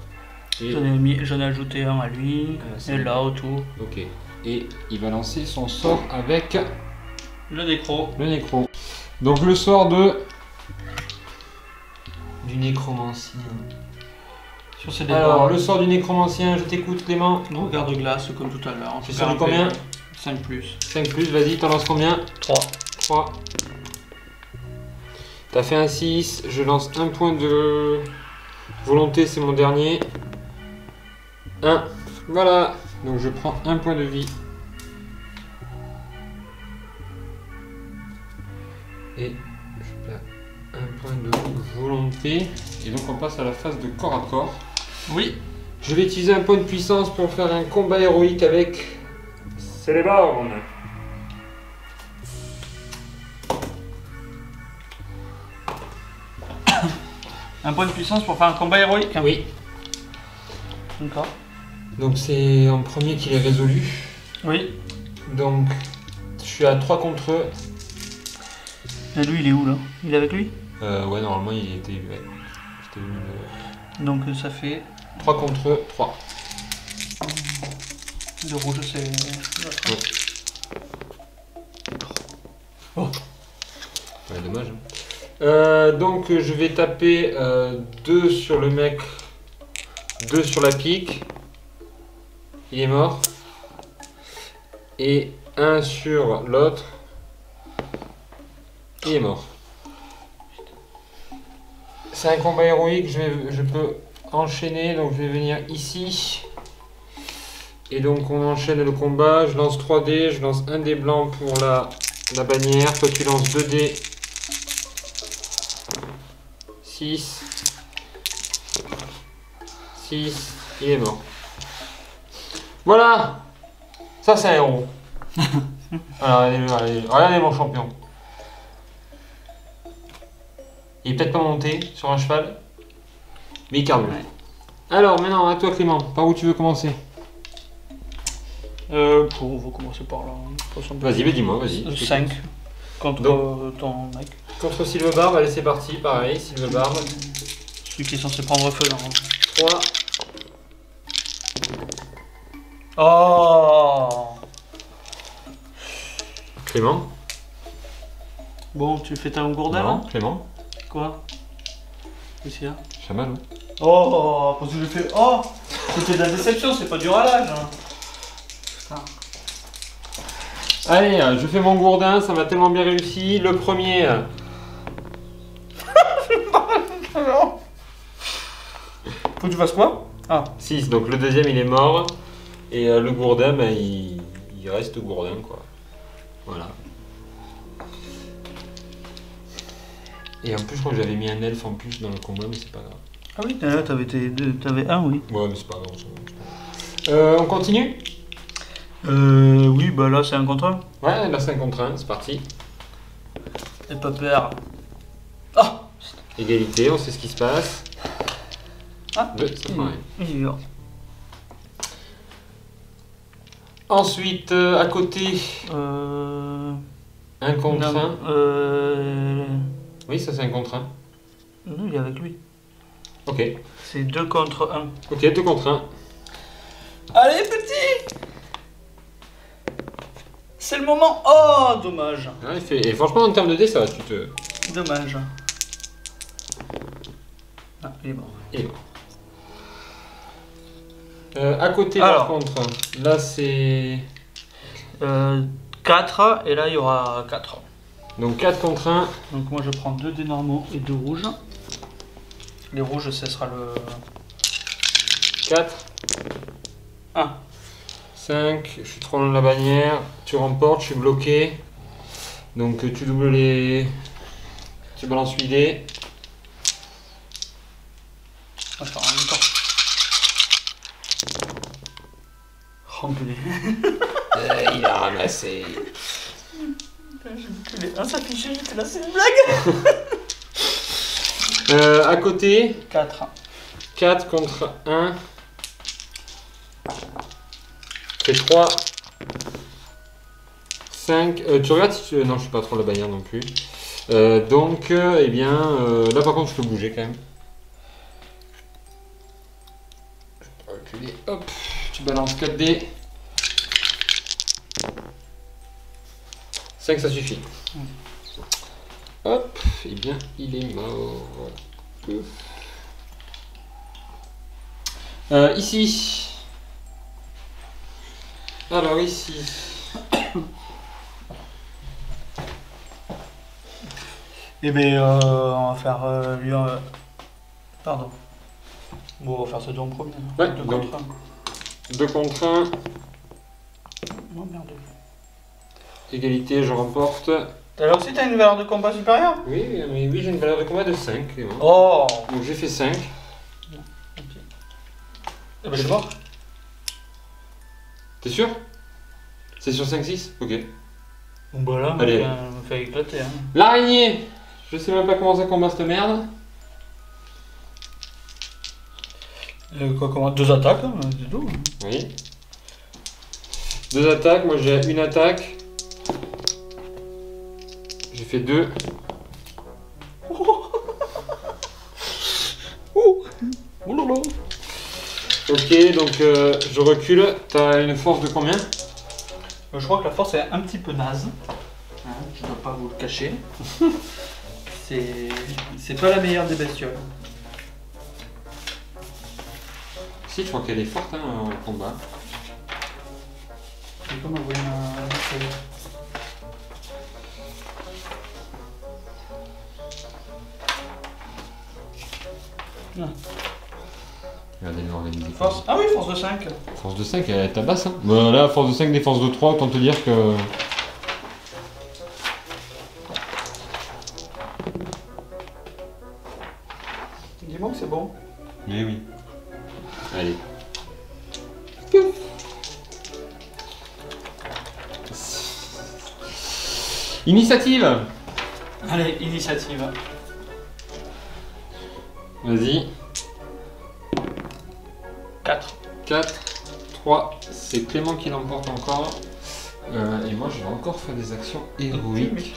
J'en ai ajouté un à lui, et là autour. Ok. Et il va lancer son sort avec le nécro. le nécro. Donc le sort de... Du du nécromancien. Sur ces Alors, le sort du nécromancien, je t'écoute Clément. Regard de glace comme tout à l'heure. Tu sors du combien? 5 plus. 5 plus, vas-y, t'en lances combien? 3. 3. T'as fait un 6, je lance un point de volonté, c'est mon dernier. 1. Voilà, donc je prends un point de vie. Et je perds un point de volonté. Et donc on passe à la phase de corps à corps. Oui. Je vais utiliser un point de puissance pour faire un combat héroïque avec Celeborn. Un point de puissance pour faire un combat héroïque. Oui. D'accord. Donc c'est en premier qu'il est résolu. Oui. Donc je suis à 3 contre eux. Et lui, il est où là? Il est avec lui? Ouais, normalement il était. Ouais. J'étais venu Donc ça fait. 3 contre eux, 3. Le rouge, c'est. Ouais. Oh. Ouais, dommage. Donc je vais taper 2 sur le mec, 2 sur la pique. Il est mort. Et 1 sur l'autre. Il est mort. C'est un combat héroïque, je peux enchaîner, donc je vais venir ici. Et donc on enchaîne le combat, je lance 3 dés, je lance un dé blanc pour la bannière, toi tu lances 2 dés. 6. 6. Il est mort. Voilà. Ça c'est un héros. Alors, regardez mon champion. Il est peut-être pas monté sur un cheval, mais il carbe. Ouais. Alors maintenant à toi Clément, par où tu veux commencer? On va commencer par là. Vas-y, dis-moi, vas-y. 5 contre ton mec. Contre Sylvebarbe, allez c'est parti, pareil, Sylvebarbe. Celui qui est censé prendre feu là. 3. Oh. Clément. Bon, tu fais ta gourdin là? Clément. Quoi? Qu'est-ce qu'il y a? J'ai mal, hein. Oh, parce que j'ai fait. Oh! C'était de la déception, c'est pas du râlage. Hein. Putain. Allez, je fais mon gourdin, ça m'a tellement bien réussi. Le premier. Faut que tu fasses quoi? Ah. 6, donc le deuxième il est mort. Et le gourdin, ben, il reste gourdin quoi. Voilà. Et en plus, je crois que j'avais mis un elfe en plus dans le combat, mais c'est pas grave. Ah oui, t'avais un, oui. Ouais, mais c'est pas grave. C'est pas grave. On continue? Oui, bah là c'est un contre un. Ouais, là 5 contre 1, c'est parti. Et pas peur. Oh! Égalité, on sait ce qui se passe. Ah! 2, c'est pareil. Il est dur. Ensuite, à côté, 1 contre 1. Oui, ça c'est un contre 1. Non, il est avec lui. Ok. C'est 2 contre 1. Ok, 2 contre 1. Allez, petit! C'est le moment. Oh, dommage. Ouais, et franchement, en termes de dés, ça va, tu te. Dommage. Ah, il est mort. Il est mort. À côté, Alors. par contre, là c'est. 4, et là il y aura 4. Donc 4 contre 1. Donc moi je prends 2 dés normaux et 2 rouges. Les rouges, ce sera le 4. 1. 5. Je suis trop loin de la bannière. Tu remportes, je suis bloqué. Donc tu doubles les. Tu balances 8 dés. Attends, en même temps. Enculé. Il a ramassé. Un s'affichait, j'étais là, c'est une blague. À côté, 4. 4 contre 1. C'est 3. 5. Tu regardes si tu. Non, je suis pas trop la bannière non plus. Donc, eh bien, là par contre, je peux bouger quand même. Je peux reculer. Hop, tu balances 4 dés. 5, ça suffit. Hop, eh bien, il est mort. Ici. Alors ici. Eh ben, on va faire lui. Pardon. Bon, on va faire ce deux en premier. Ouais, 2 donc. contre 2 contre 1. 1. Oh merde. Égalité, je remporte. T'as aussi t'as une valeur de combat supérieure? Oui, mais oui, j'ai une valeur de combat de 5. Oh. Donc j'ai fait 5. Eh ben, je suis mort. T'es sûr? C'est sur 5-6? Ok. Bon bah là, Allez. me fait éclater. Hein. L'araignée! Je sais même pas comment ça combat cette merde. Quoi, comment? 2 attaques, hein, c'est tout. Oui. 2 attaques, moi j'ai une attaque. J'ai fait 2. Ok, donc je recule. T'as une force de combien? Je crois que la force est un petit peu naze. Hein, je ne dois pas vous le cacher. C'est pas la meilleure des bestioles. Si, je crois qu'elle est forte hein, en combat. C'est comme envoyer un feuille. Regardez l'organiser. Force. Ah oui, force de 5. Force de 5, elle tabasse. Hein. Bah, là, force de 5, des forces de 3, autant te dire que. Dis-moi que c'est bon. Mais oui. Allez. Initiative. Allez, initiative. Vas-y. 4. 4, 3, c'est Clément qui l'emporte encore. Et moi je vais encore faire des actions héroïques.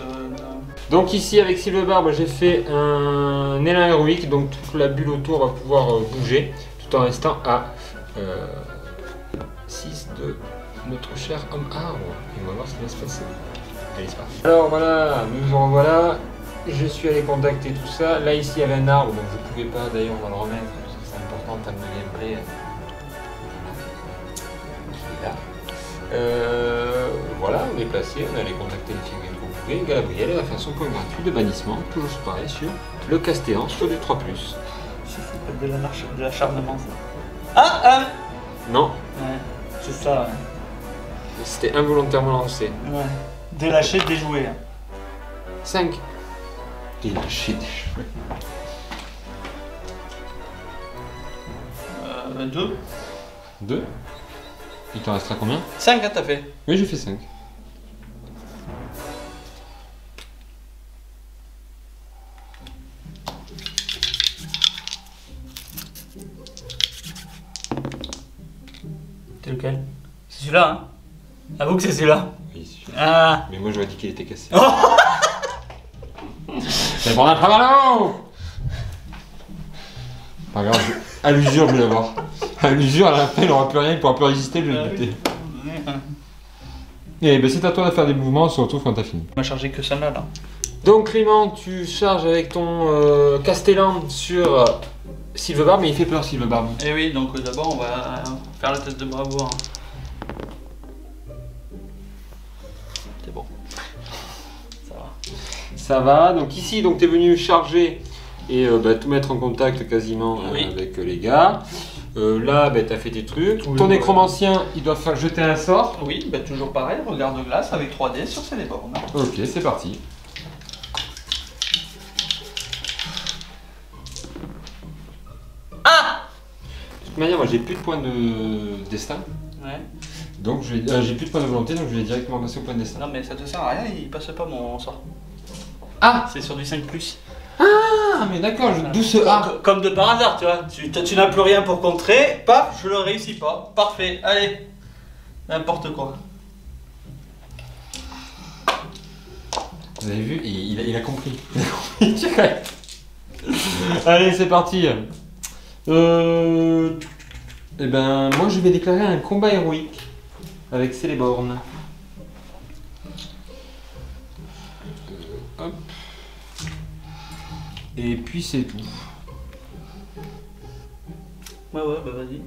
Donc ici avec Silverbarb j'ai fait un élan héroïque, donc toute la bulle autour va pouvoir bouger tout en restant à 6 de notre cher homme arbre. Et on va voir ce qui va se passer. Allez, c'est parti. Alors voilà, nous en voilà. Je suis allé contacter tout ça. Là ici il y avait un arbre, donc je ne pouvais pas, d'ailleurs on va le remettre parce que c'est important en termes de gameplay. Voilà, on est placé, on est allé contacter les figurines qu'on pouvait. Gabriel va faire son point gratuit de bannissement, toujours pareil sur le Castéan, sur du 3+. Ça s'appelle de l'acharnement ça. Ah. Non, Ouais, c'est ça, ouais. c'était involontairement lancé. Ouais. Délâché, déjoué. 5. Il a lâché des cheveux. 2. 2. Il t'en restera combien? 5, hein, t'as fait. Oui, j'ai fait 5. C'est lequel? C'est celui-là, hein? Avoue que c'est celui-là. Oui, c'est sûr. Ah. Mais moi j'aurais dit qu'il était cassé. Oh. C'est pour un travail. Pas grave, à l'usure je vais l'avoir. À l'usure, à la fin il n'aura plus rien, il pourra plus résister, je vais le buter. Et ben c'est à toi de faire des mouvements, on se retrouve quand t'as fini. On m'a chargé que celle-là, là. Donc Clément, tu charges avec ton Castellan sur Silverbarb, mais il fait peur Silverbarb. Et oui, donc d'abord on va faire le test de bravoure. C'est bon. Ça va. Ça va, donc ici donc t'es venu charger et tout mettre en contact quasiment Oui. avec les gars. Là, t'as fait tes trucs. Oui, Ton ouais. nécromancien, il doit faire jeter un sort. Oui, bah toujours pareil, regard de glace avec 3D sur ses bornes. Ok, c'est parti. Ah. De toute manière, moi j'ai plus de points de destin. Ouais. Donc j'ai plus de points de volonté, donc je vais directement passer au point de destin. Non mais ça te sert à rien, il passe pas mon sort. Ah. C'est sur du 5+. Ah mais d'accord, d'où ce A. Comme de par hasard, tu vois. Tu n'as plus rien pour contrer, paf, je le réussis pas. Parfait, allez. N'importe quoi. Vous avez vu, il a compris. Direct. Allez, c'est parti. Eh ben, moi je vais déclarer un combat héroïque avec Celeborn. Hop. Et puis c'est tout. Ouais, bah vas-y.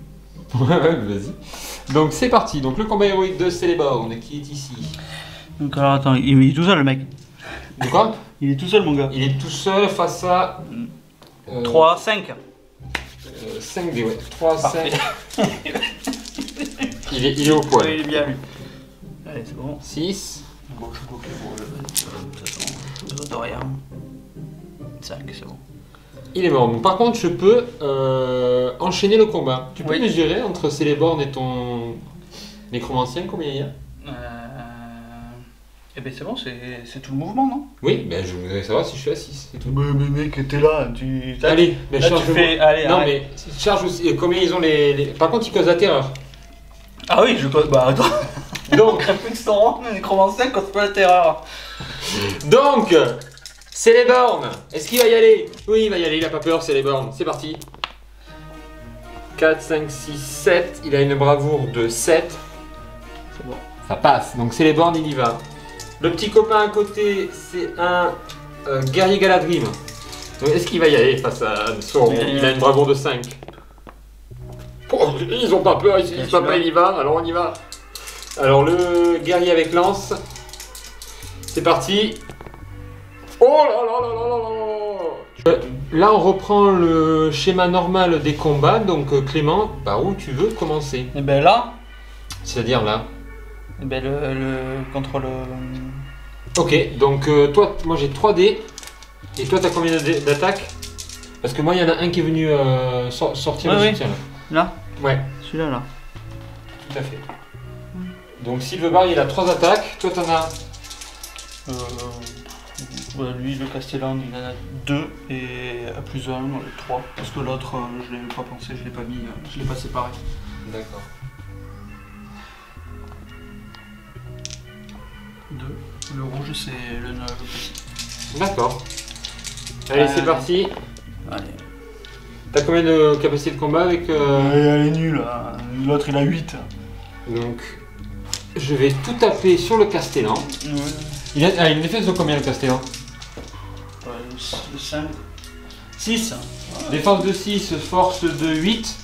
Ouais, vas-y. Donc c'est parti. Donc le combat héroïque de Celeborn qui est ici. Donc alors attends, il est tout seul le mec. De quoi? Il est tout seul mon gars. Il est tout seul face à... 3, 5. 5 dés, ouais. 3, Parfait. 5. Il est au poil. Ouais, il est bien lui. Allez, c'est bon. 6. Bon, je suis bloqué pour de toute façon, de rien. 5, c'est bon. Il est mort. Donc, par contre, je peux enchaîner le combat. Tu peux Oui. mesurer entre Celeborn et ton nécromancien combien il y a? Eh ben c'est bon, c'est tout le mouvement, non? Oui, ben je voudrais savoir si je suis à 6. C'est tout. Mais mec, t'es là, tu... Allez, ben là, charge. tu fais... Allez, Non, arrête. mais charge aussi. Combien ils ont les... Par contre, ils causent la terreur. Ah oui, je cause... Bah attends, Donc, un peu que son rang, un nécromancien cause pas la terreur. donc, Celeborn, est-ce qu'il va y aller? Oui, il va y aller, il a pas peur, Celeborn. C'est parti. 4, 5, 6, 7. Il a une bravoure de 7. C'est bon. Ça passe. Donc Celeborn, il y va. Le petit copain à côté, c'est un guerrier Galadrim. Donc est-ce qu'il va y aller face à Sauron? Il a une bravoure de 5. Oh, ils ont pas peur, ils se disent papa il y va, alors on y va. Alors le guerrier avec lance, c'est parti. Oh là là là là là là. Là on reprend le schéma normal des combats, donc Clément, par où tu veux commencer? Et ben là, C'est-à-dire là. eh ben contre le... Ok, donc toi, moi j'ai 3 dés. Et toi t'as combien d'attaques? Parce que moi il y en a un qui est venu sortir Ouais, le oui. soutien là. Là, Ouais, celui-là là. tout à fait. Donc Sylvebar il a 3 attaques, toi t'en as... Ouais, lui, le Castellan, il en a 2 et à plus 1, 3. Parce que l'autre, je l'ai pas pensé, je l'ai pas mis, je l'ai pas séparé. D'accord. 2. Le rouge, c'est le petit. D'accord. Allez, c'est parti. Allez. T'as combien de capacité de combat avec... Elle est nulle, hein. L'autre il a 8. Donc, je vais tout taper sur le Castellan. Ouais. Il a une défense de combien le Castellan? 5. 6. Défense de 6, force de 8.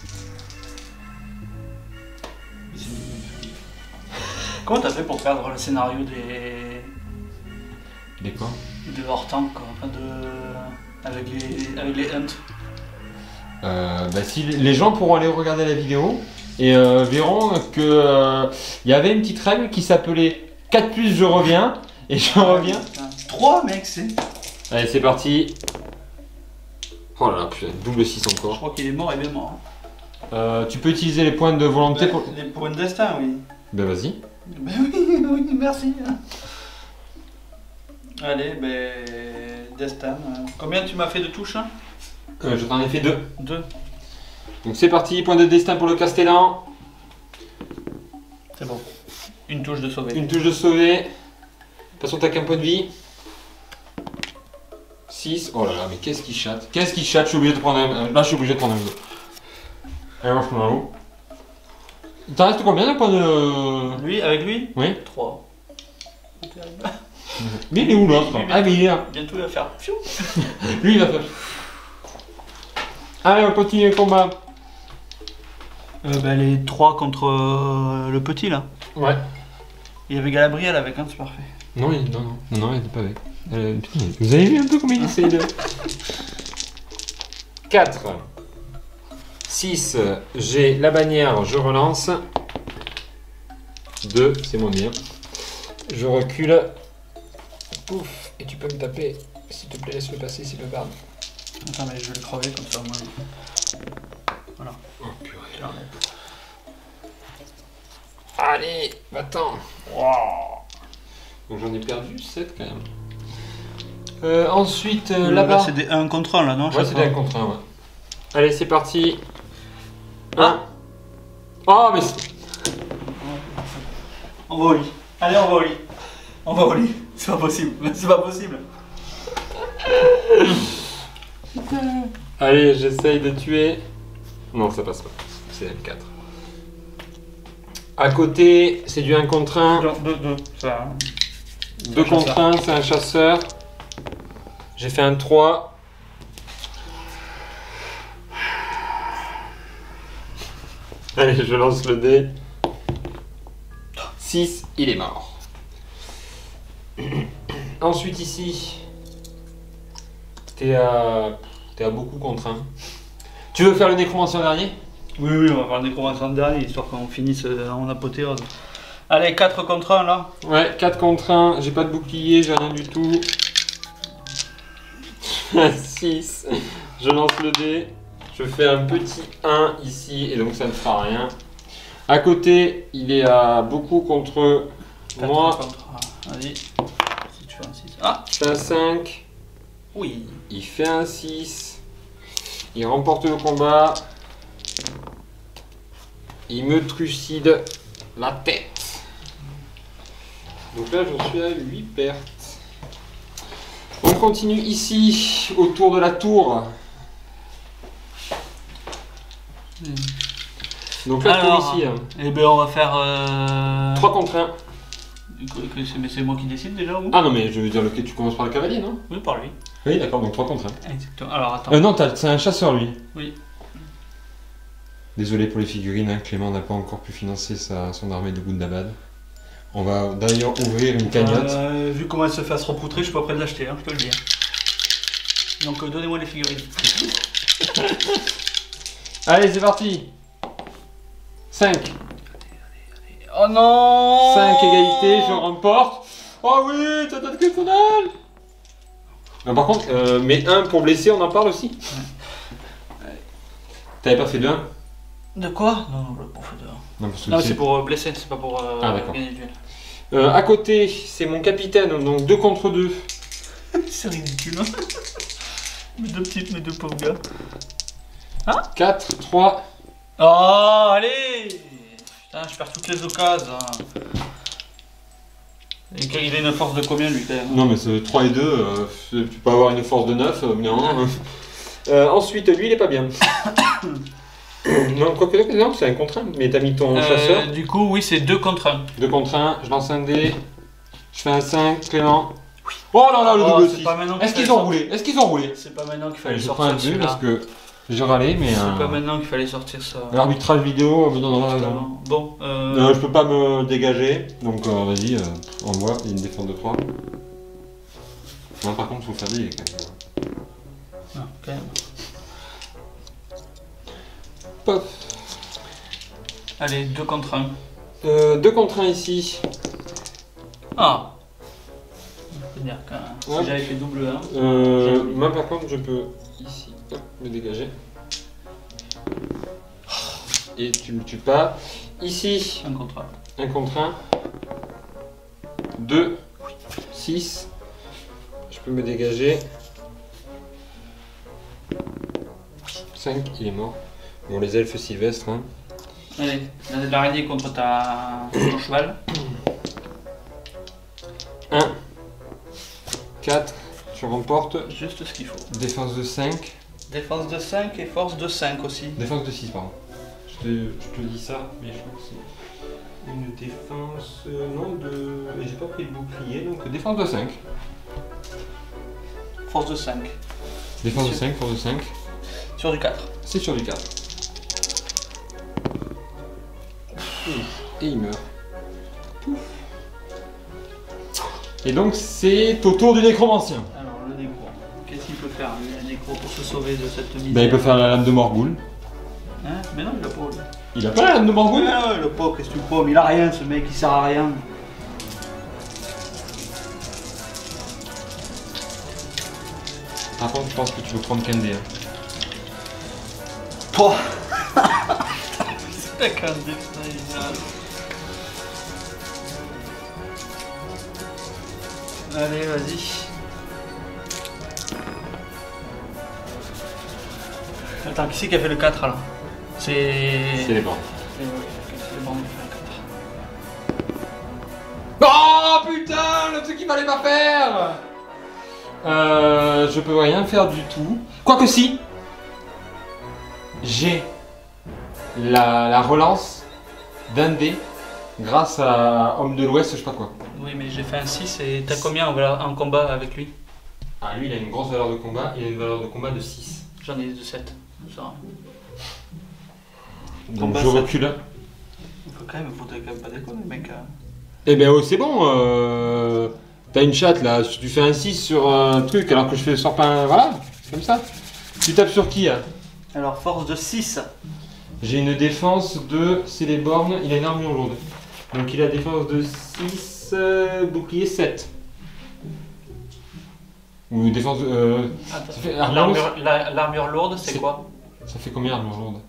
Comment t'as fait pour perdre le scénario des quoi? de hors-tank, quoi, enfin avec les hunts? Bah si les gens pourront aller regarder la vidéo et verront que il y avait une petite règle qui s'appelait 4 plus je reviens et je reviens. 3 mec, c'est... Allez c'est parti. Oh là là putain, double 6 Je encore. crois qu'il est mort et bien mort. Tu peux utiliser les points de volonté pour... Les points de destin, oui. Bah vas-y. Ben oui, oui, merci. Allez, ben... Destin. Combien tu m'as fait de touches, hein? Je t'en ai fait 2. 2. Donc c'est parti, point de destin pour le Castellan. C'est bon. Une touche de sauver. Une touche de sauver. De toute façon t'as qu'un point de vie. 6. Oh là là, mais qu'est-ce qu'il chatte? Qu'est-ce qu'il chatte? Je suis obligé de prendre un... Là je suis obligé de prendre un jeu. Allez, moi je prends un haut. T'en restes combien de points de... Lui, avec lui? Oui. 3. Mais il est où l'autre? Ah mais il est là. Bientôt il va faire fiou. Lui il va faire... Allez on continue le combat. Ben les 3 contre le petit là. Ouais. Il y avait Galadriel avec, hein, c'est parfait. Non, non, elle était pas avec. Putain, vous avez vu un peu comment il essaie de... 4. 6, j'ai la bannière, je relance. 2, c'est moins bien. Je recule. Pouf, et tu peux me taper. S'il te plaît, laisse-le passer, s'il le garde. Attends, mais je vais le crever comme ça au moins. Voilà. Oh purée. Je l'enlève. Allez, va-t'en. Wow. Donc j'en ai perdu 7 quand même. Ensuite, Là, là-bas. c'est des 1 contre 1 là, non? Ouais, c'est des 1 contre 1, ouais. Allez, c'est parti. Ah. Oh, mais... On va au lit. Allez, on va au lit. On va au lit. C'est pas possible. C'est pas possible. Allez, j'essaye de tuer. Non, ça passe pas. C'est M4. À côté, c'est du 1 contre 1. 2. Ça. 2 contre 1, c'est un chasseur. J'ai fait un 3. Allez, je lance le dé. 6, il est mort. Ensuite ici, t'es à beaucoup contre 1. Tu veux faire le nécromancien dernier? Oui, on va faire le nécromancien dernier, histoire qu'on finisse en apothéose. Allez, 4 contre 1 là. Ouais, 4 contre 1, j'ai pas de bouclier, j'ai rien du tout. 6, je lance le dé. Je fais un petit 1 ici, et donc ça ne fera rien. À côté, il est à beaucoup contre moi. Vas-y. Si tu fais un 6. Ah! Je fais un 5. Oui. Il fait un 6. Il remporte le combat. Il me trucide la tête. Donc là, je suis à 8 pertes. On continue ici, autour de la tour. Donc là, Alors, tour ici. Eh bien, on va faire. 3 contre 1. Mais c'est moi qui décide déjà ou? Ah non, mais je veux dire, tu commences par le cavalier, non? Oui, par lui. Oui, d'accord, donc 3 contre 1. Exactement. Alors attends. Non, c'est un chasseur, lui. Oui. Désolé pour les figurines, hein, Clément n'a pas encore pu financer son armée de Gundabad. On va d'ailleurs ouvrir une cagnotte. Vu comment elle se fait à se repoutrer, je suis pas prêt de l'acheter, hein, je peux le dire. Donc donnez-moi les figurines. Allez, c'est parti. 5. Oh non! 5 égalité, je remporte. Oh oui, t'as que personnel. Par contre, mais 1 pour blesser, on en parle aussi. T'avais pas fait de 1? De quoi? Non, je l'ai pas fait de 1. Non, parce que Non, c'est pour blesser, c'est pas pour gagner le duel. à côté, c'est mon capitaine, donc 2 contre 2. C'est ridicule, hein? Mes deux pauvres gars. 4, 3. Oh, allez! Putain, je perds toutes les occasions. Il a une force de combien lui quand même? Non, mais c'est 3 et 2, tu peux avoir une force de 9, non. Ensuite, lui, il est pas bien. Non, quoique, non, c'est un contre 1, mais t'as mis ton chasseur. Du coup, oui, c'est 2 contre 1. 2 contre 1, je lance un dé. Je fais un 5, Clément. Oui. Oh là là, le double 6. Est-ce qu'ils ont roulé? Est-ce qu'ils ont roulé? C'est pas maintenant qu'il fallait Je prends sortir un 2 celui-là. parce que j'ai râlé, mais. C'est pas maintenant qu'il fallait sortir ça. L'arbitrage vidéo me donnera raison. Bon, Je peux pas me dégager, donc vas-y, envoie, il y a une défense de 3. Non, par contre, faut faire des quand même. Non, quand même. Pop. Allez, 2 contre 1. 2 contre 1 ici. Ah! Je peux dire que si Ouais. j'avais fait double 1. Moi, par contre, je peux ici hop, me dégager. Et tu me tues pas. Ici, 1 contre 1. 1 contre 1. 2, 6. Je peux me dégager. 5, il est mort. Bon, les elfes sylvestres. Hein. Allez, l'araignée contre ton cheval. 1, 4, tu remportes. Juste ce qu'il faut. Défense de 5. Défense de 5 et force de 5 aussi. Défense de 6, pardon. Je te dis ça, mais je crois que c'est une défense. Non, de. J'ai pas pris le bouclier, donc défense de 5. Force de 5. Défense de 5, force de 5. Sur du 4. C'est sur du 4. Et il meurt. Pouf. Et donc c'est au tour du nécromancien. Alors le nécro. Qu'est-ce qu'il peut faire le nécro pour se sauver de cette misère? Ben, il peut faire la lame de Morgul. Hein? Mais non, il l'a pas. Il a pas la lame de Morgul? Il l'a pas, qu'est-ce que tu prends? Il a rien ce mec, il sert à rien. Par contre, je pense que tu veux prendre Kende. Hein. Pouah. C'est la Kende, putain, il est sérieux. Allez, vas-y. Attends, qui c'est qui a fait le 4 là? C'est les bancs. C'est les bandes qui fait le 4. Oh putain, le truc qu'il fallait pas faire. Je peux rien faire du tout. Quoique si. J'ai la relance d'un dé grâce à Homme de l'Ouest, je sais pas quoi. Oui, mais j'ai fait un 6 et t'as combien en combat avec lui? Ah, lui il a une grosse valeur de combat, il a une valeur de combat de 6. J'en ai de 7. Ça. Donc Combat je 7. recule. Faut quand même pas déconner, mec. Eh ben oh, c'est bon. T'as une chatte là. Tu fais un 6 sur un truc alors que je fais sors pas un. Voilà, c'est comme ça. Tu tapes sur qui hein? Alors, force de 6. J'ai une défense de Céléborn. Il a une armure lourde. Donc il a défense de 6, bouclier 7. Ou défense de. Attends. Ça fait armure lourde. L'armure lourde, c'est quoi? Ça fait combien armure lourde?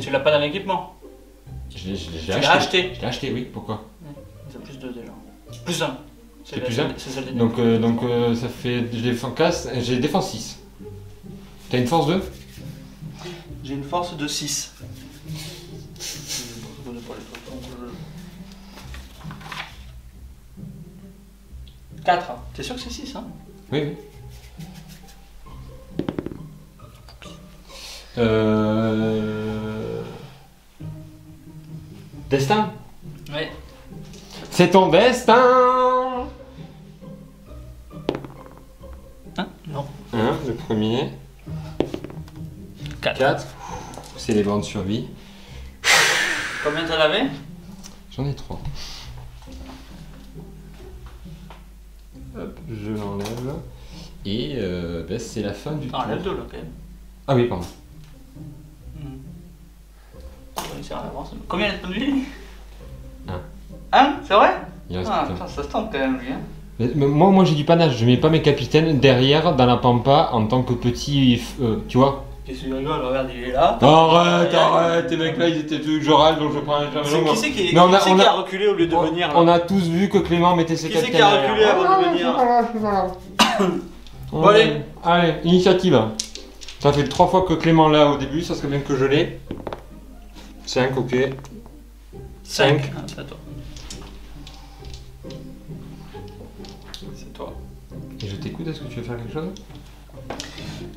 Tu l'as pas dans l'équipement? Je l'ai Tu l'as acheté? Je l'ai acheté, oui. Pourquoi? C'est plus 2 déjà. Plus 1. C'est plus 1. C'est celle des Donc ça fait. Je défends 4, j'ai défense 6. T'as une force 2? J'ai une force de 6. 4. T'es sûr que c'est 6 hein? Oui, oui. Destin? Ouais. C'est ton destin! Hein? Non. 1, le premier. 4. C'est les bandes survie. Combien t'en avais? J'en ai 3. Hop, je l'enlève. Et ben, c'est la fin du tour. Enlève 2 là quand même. Ah oui, pardon. Combien il a de points de vie? 1. 1? C'est vrai? Il reste Ah, qu'un. putain, ça se tente quand même lui. Hein. Mais moi j'ai du panache. Je mets pas mes capitaines derrière dans la pampa en tant que petit. Tu vois? Qu'est-ce que tu rigoles? Regarde, il est là. Arrête, tes mecs là ils étaient tous je râle donc je prends un jamais. Qui c'est qui, Mais on a- qui, on qui a- a reculé au lieu de venir là? On a tous vu que Clément mettait ses Qui c'est capitaines qui a reculé derrière. avant de venir? Bon, allez. Allez, initiative. Ça fait 3 fois que Clément l'a au début, ça serait bien que je l'ai. 5, ok. 5. Ah, c'est à toi. C'est toi. Et je t'écoute, est-ce que tu veux faire quelque chose?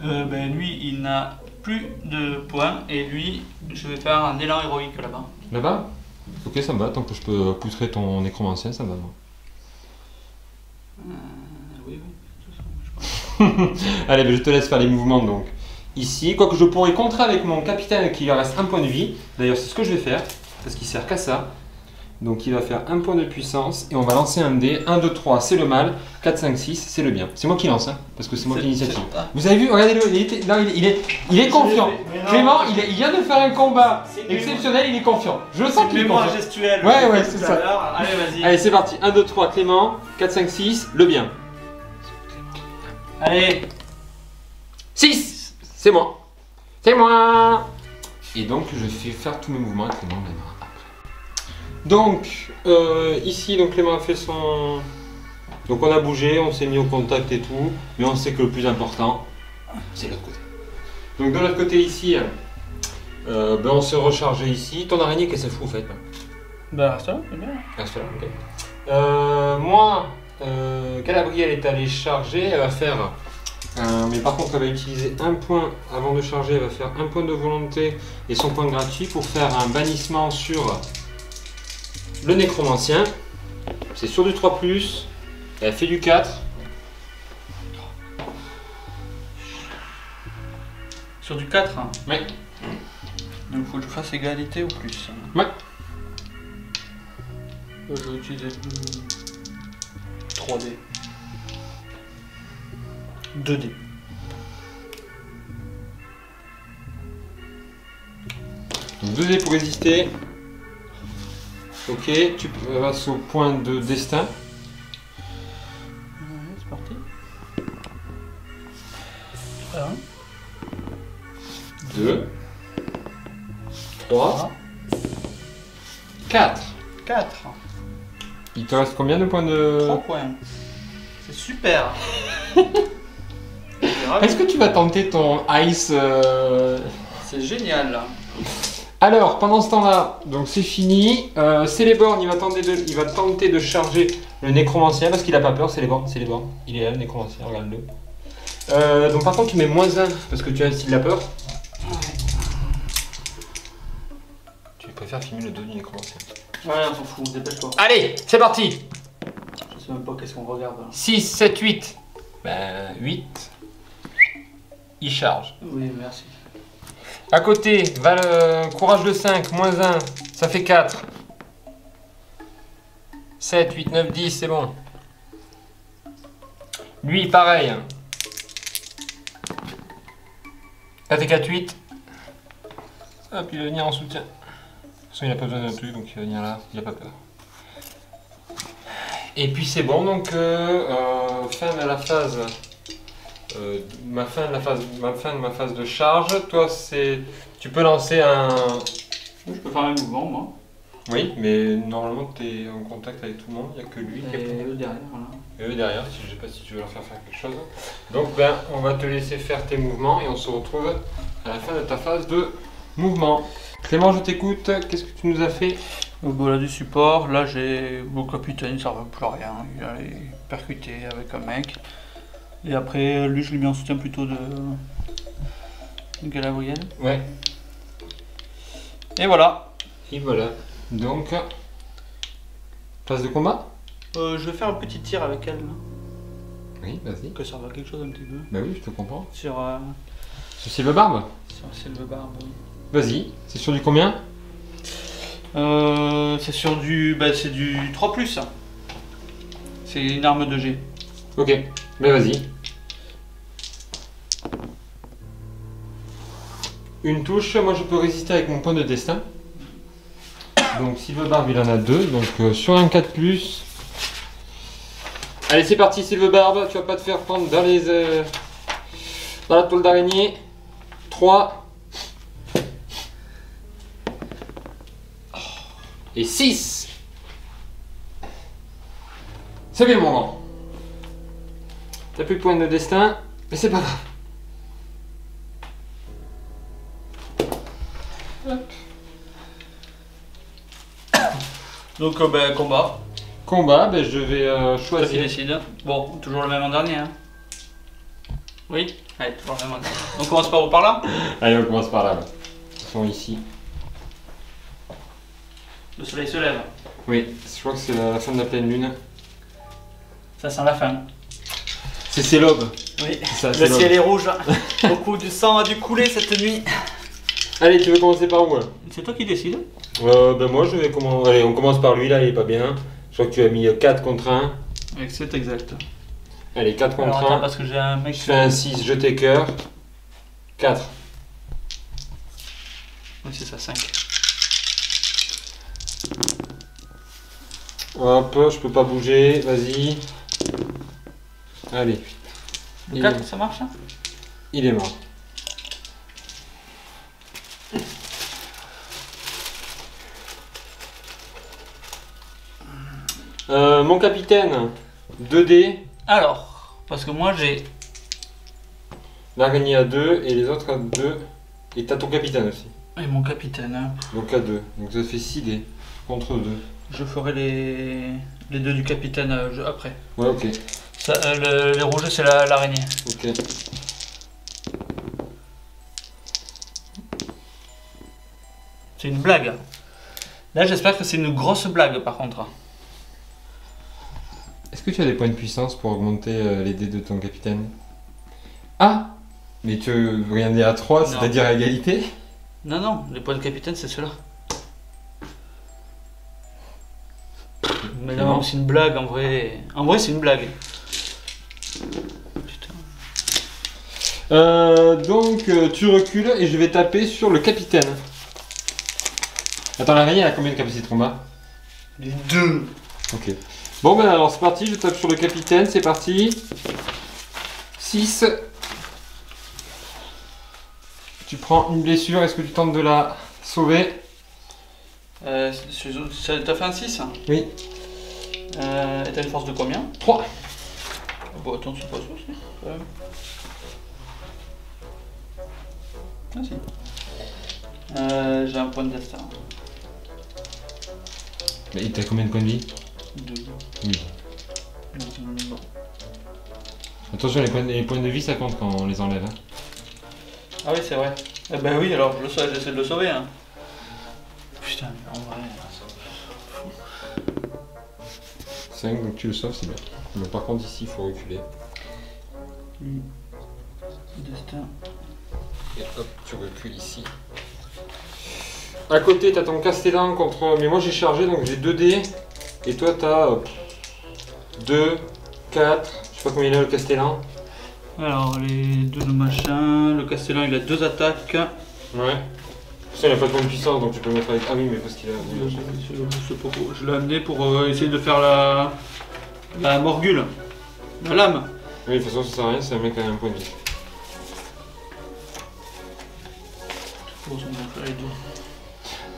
Ben lui, il n'a plus de points et lui, je vais faire un élan héroïque là-bas. Là-bas? Ok, ça me va, tant que je peux poutrer ton nécromancien, ça me va. Moi. Oui. Allez, ben, je te laisse faire les mouvements donc. Ici, quoique je pourrais contrer avec mon capitaine qui lui reste un point de vie. D'ailleurs, c'est ce que je vais faire, parce qu'il sert qu'à ça. Donc il va faire un point de puissance et on va lancer un dé. 1, 2, 3, c'est le mal. 4, 5, 6, c'est le bien. C'est moi qui lance, hein, parce que c'est moi qui ai l'initiative. Vous avez vu, regardez-le, il est confiant. Clément, il vient de faire un combat exceptionnel, il est confiant. Je sens qu'il est Mémoire confiant. gestuelle. Ouais, c'est ça. Allez, vas-y. Allez, c'est parti. 1, 2, 3, Clément. 4, 5, 6, le bien. Allez. 6, c'est moi. C'est moi. Et donc, je fais faire tous mes mouvements et Clément viendra après. Donc, ici, donc Clément a fait son... Donc on a bougé, on s'est mis au contact et tout, mais on sait que le plus important, c'est l'autre côté. Donc de l'autre côté ici, ben, on s'est rechargé ici. Ton araignée, qu'est-ce qu'elle fout en fait? Bah, reste là, c'est bien. Reste là, ok. Moi, Calabri, elle est allée charger, elle va faire... mais par contre, elle va utiliser un point avant de charger, elle va faire un point de volonté et son point gratuit pour faire un bannissement sur le nécromancien. C'est sur du 3+, elle fait du 4. Sur du 4 hein. Ouais. Donc il faut que je fasse égalité ou plus. Ouais. Je vais utiliser 3D. 2D. Donc 2 dés pour résister. Ok, tu passes au point de destin. C'est parti. 1, 2, 3, 4. 4. Il te reste combien de points 3 de... points. C'est super. Est-ce que tu vas tenter ton ice C'est génial là. Alors, pendant ce temps-là, donc c'est fini. Céléborn, il va tenter de charger le nécromancien parce qu'il a pas peur. Céléborn. Il est là, le nécromancien, regarde-le. Donc par contre, tu mets moins 1 parce que tu as s'il a peur. Tu préfères filmer le dos du nécromancien. Ouais, on s'en fout, dépêche-toi. Allez, c'est parti. Je sais même pas qu'est-ce qu'on regarde là. 6, 7, 8. Ben, 8. Il charge. Oui, merci. À côté, courage de 5, moins 1, ça fait 4. 7, 8, 9, 10, c'est bon. Lui, pareil. 4 et 4, 8. Hop, il va venir en soutien. De toute façon, il n'a pas besoin d'un truc, donc il va venir là, il n'a pas peur. Et puis c'est bon, donc fin de la phase. Fin de ma phase de charge. Toi, c'est. Tu peux lancer un. Je peux faire un mouvement, moi. Oui, mais normalement, tu es en contact avec tout le monde, il n'y a que lui. Et eux derrière, voilà. Et eux derrière, je ne sais pas si tu veux leur faire quelque chose. Donc, ben, on va te laisser faire tes mouvements et on se retrouve à la fin de ta phase de mouvement. Clément, je t'écoute. Qu'est-ce que tu nous as fait? Voilà du support. Là, j'ai mon capitaine, il ne servait plus à rien. Il allait percuter avec un mec. Et après, lui, je l'ai mis en soutien plutôt de Galadriel. Ouais. Et voilà. Et voilà. Donc, phase de combat? Je vais faire un petit tir avec elle. Là. Oui, vas-y. Que ça va quelque chose un petit peu. Bah oui, je te comprends. Sur Sylve-Barbe? Sylve-Barbe. Vas-y. C'est sur du combien? C'est sur du. Bah, c'est du 3+. C'est une arme de G. Ok, mais vas-y. Une touche, moi je peux résister avec mon point de destin. Donc Sylve-Barbe il en a 2, donc sur un 4+. Allez c'est parti Sylve-Barbe, tu vas pas te faire prendre dans les dans la toile d'araignée. 3 et 6. C'est bien mon grand. T'as plus de point de destin, mais c'est pas grave. Hop. Donc, combat. Combat, ben, je vais Toi qui choisir. décide. Bon, toujours le même en dernier. Hein. Oui. Allez, toujours le même en dernier. On commence par où? Par là? Allez, on commence par là. Ils sont ici. Le soleil se lève. Oui, je crois que c'est la fin de la pleine lune. Ça sent la fin. C'est l'aube. Oui. Ça, Le c'est l'aube. ciel est rouge. Beaucoup de sang a dû couler cette nuit. Allez, tu veux commencer par où là? C'est toi qui décides. Ben moi je vais commencer. Allez, on commence par lui là, il est pas bien. Je crois que tu as mis 4 contre 1. C'est exact. Allez, 4 contre Alors, attends, 1. parce que j'ai un mec. Je fais un 6, je t'ai cœur. 4. Oui, c'est ça, 5. Hop, je peux pas bouger, vas-y. Allez. Le 4, ça marche hein? Il est mort. Mon capitaine, 2D, Alors, parce que moi j'ai. l'araignée à 2 et les autres à 2. Et t'as ton capitaine aussi. Et mon capitaine. Hein. Donc à 2. Donc ça fait 6D contre 2. Je ferai les deux du capitaine après. Ouais, ok. Ça, les rouges, c'est l'araignée. Ok. C'est une blague. Là, j'espère que c'est une grosse blague par contre. Est-ce que tu as des points de puissance pour augmenter les dés de ton capitaine? Ah! Mais tu veux regarder à 3, Non. c'est-à-dire à égalité? Non, non, les points de capitaine, c'est ceux-là. Mais non, c'est une blague en vrai. En vrai, c'est une blague. Putain. Donc tu recules et je vais taper sur le capitaine. Attends, l'araignée elle a combien de capacité de combat? Les deux. Ok. Bon ben alors c'est parti, je tape sur le capitaine, c'est parti. 6. Tu prends une blessure, est-ce que tu tentes de la sauver? T'as fait un 6? Oui. Et t'as une force de combien? 3. Bon, attends, c'est pas ça aussi, quand même. Ah si. J'ai un point de destin. Mais t'as combien de points de vie? 2. Oui. Bon. Attention, les points de vie ça compte quand on les enlève. Hein. Ah oui, c'est vrai. Eh ben oui, alors j'essaie de le sauver. Hein. Putain, mais en vrai. 5, donc tu le sauves, c'est bien. Mais par contre, ici, il faut reculer. Destin. Et hop, tu recules ici. À côté, tu as ton Castellan contre... Mais moi j'ai chargé, donc j'ai 2 dés. Et toi, tu as 2, 4... Je sais pas combien il a le Castellan. Alors, les deux machins. Le Castellan, il a 2 attaques. Ouais. Ça, il a pas de bonne puissance, donc tu peux mettre avec... Ah oui, mais parce qu'il a... Je l'ai amené pour essayer de faire la morgule. La lame. Oui, de toute façon, ça sert à rien, c'est un mec à un point de vie.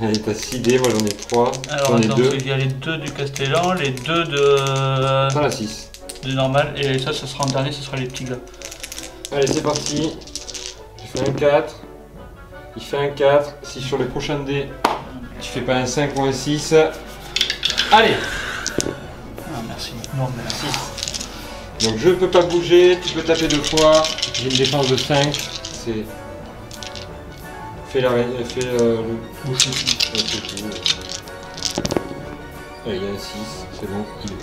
Allez, t'as 6 dés, moi j'en ai 3. Alors, j'en ai attends, 2. il y a les 2 du Castellan, les 2 de... T'en as 6. de normal, et ça sera en dernier, ce sera les petits gars. Allez, c'est parti. J'ai fait un 4. Il fait un 4. Si sur les prochains dés, tu fais pas un 5 ou un 6. Allez. Ah, merci. Non, merci. Donc je peux pas bouger, tu peux taper 2 fois. J'ai une défense de 5. C'est... Fais le... Boucher. Allez, il y a un 6. C'est bon, il est bon.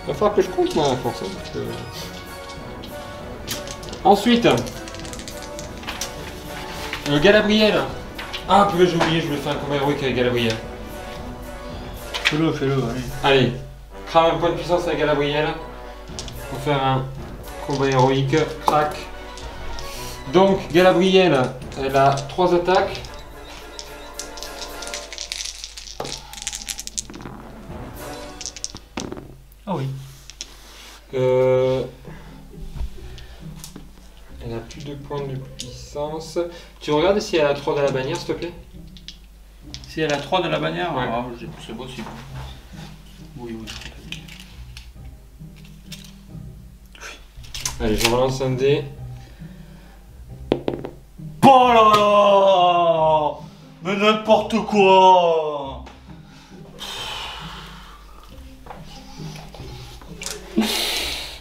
Il va falloir que je compte moi à force. Parce que... Ensuite, Galabriel. Ah, purée, j'ai oublié, je voulais faire un combat héroïque avec Galabriel. Fais-le, allez. Allez, crame un point de puissance avec Galabriel. Pour faire un combat héroïque. Crac. Donc, Galabriel, elle a 3 attaques. Ah oui. Elle a plus de points de puissance. Tu regardes si elle a 3 de la bannière, s'il te plaît? Si elle a 3 de la bannière, Ouais. c'est possible. Oui. Allez, je relance un dé. Oh là là! Mais n'importe quoi!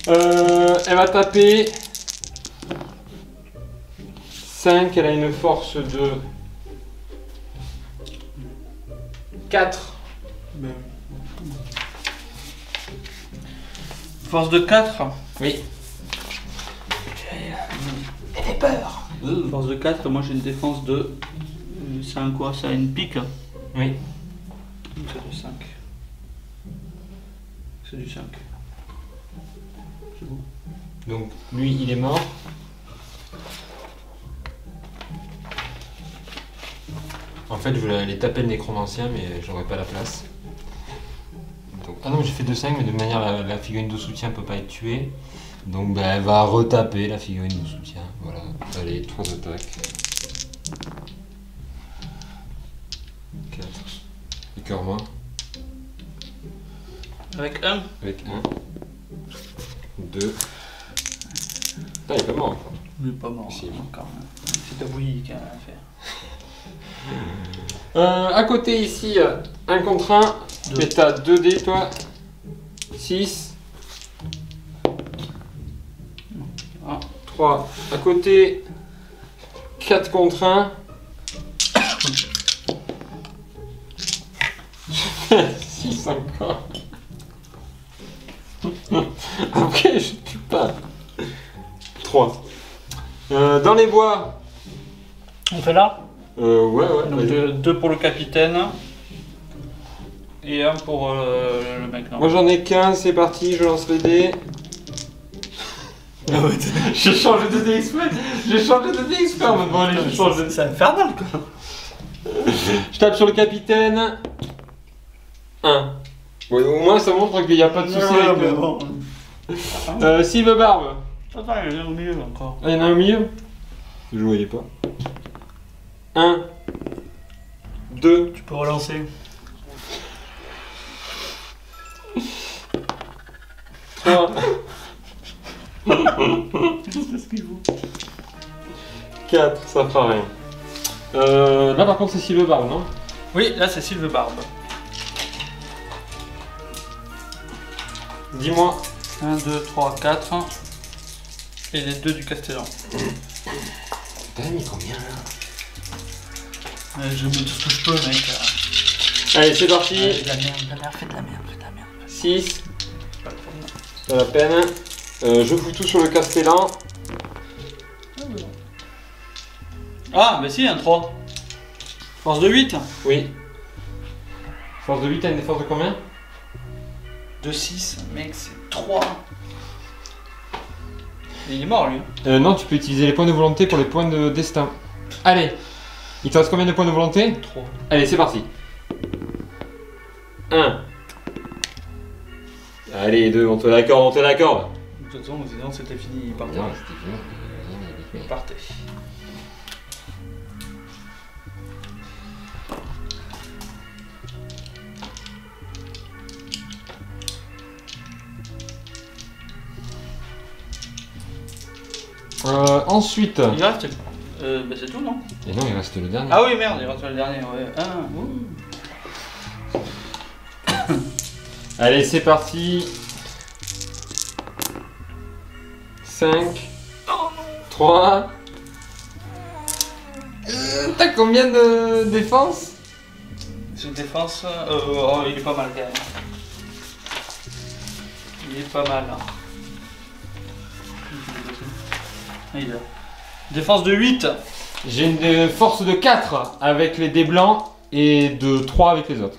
Elle va taper 5, elle a une force de 4. Force de 4. Oui. Elle fait peur. Force de 4, moi j'ai une défense de... C'est un quoi? C'est une pique? Oui. C'est du 5. C'est du 5. C'est bon. Donc lui, il est mort. En fait, je voulais aller taper le nécromancien, mais j'aurais pas la place. Donc... Ah non, mais j'ai fait 2-5, mais de manière, la figurine de soutien peut pas être tuée. Donc bah, elle va retaper la figurine de soutien. Voilà. Allez, 3 attaques. 4. Écœure-moi. Avec 1. Avec 1. 2. Putain, il est pas mort encore. Il est pas mort. Si. Encore. C'est ta bouillie qui a à faire. À côté ici, 1 contre 1. Mais t'as 2 dés toi. 6. 3. À côté, 4 contre 1. 6 encore. Après, je tue pas. 3. Dans les bois. On fait là? Ouais. Donc Vas-y. 2 pour le capitaine. Et 1 pour le mec. Non. Moi j'en ai 15, c'est parti, je lance les dés. J'ai changé de dés exprès. J'ai changé de dés exprès. Bon, allez, je change de dés. C'est infernal quoi. Je tape sur le capitaine. 1. Ouais, au moins ça montre qu'il n'y a pas de souci avec mais le... bon. Sylve Barbe. Attends, il y en a au milieu encore. Ah, il y en a un au milieu? Je ne voyais pas. 1. 2. Tu peux relancer. 3. C'est ce qu'il faut. 4. Ça fera rien. Là par contre c'est Sylve Barbe, non? Oui, là c'est Sylve Barbe. Dis-moi. 1, 2, 3, 4. Et les 2 du Castellan. T'as mis combien là? Je mets tout ce que je peux, mec. Allez, c'est parti. De la merde, fais de la merde. 6. Pas la peine. Je fous tout sur le Castellan. Ah, bah si, un 3. Force de 8. Oui. Force de 8, t'as une défense de combien? De 6, mec, c'est 3. Il est mort lui. Non, tu peux utiliser les points de volonté pour les points de destin. Allez, il te reste combien de points de volonté? 3. Allez, c'est parti. 1. Allez, 2, on te l'accorde, on te l'accorde. De toute façon, sinon c'était fini, il partait. Non, c'était fini. Il partait. Ensuite. Il reste. Bah c'est tout, non? Et non, il reste le dernier. Ah oui, merde, il reste le dernier. Ouais. Allez, c'est parti. 5. 3. T'as combien de défense? Cette défense, oh, il est pas mal quand même. Il est pas mal. Hein. Il est là. Défense de 8. J'ai une force de 4 avec les dés blancs et de 3 avec les autres.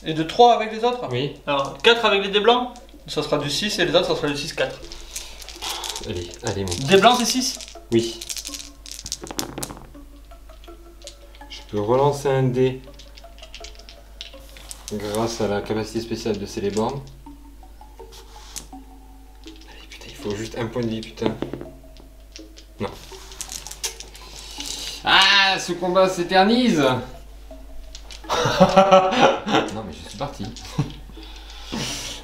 Et de 3 avec les autres? Oui. Alors 4 avec les dés blancs, ça sera du 6 et les autres ça sera du 6-4. Allez, allez, mon. Dés blancs c'est 6? Oui. Je peux relancer un dé grâce à la capacité spéciale de Celeborn. Allez, putain, il faut juste un point de vie, putain. Non. Ah, ce combat s'éternise. Non, mais je suis parti.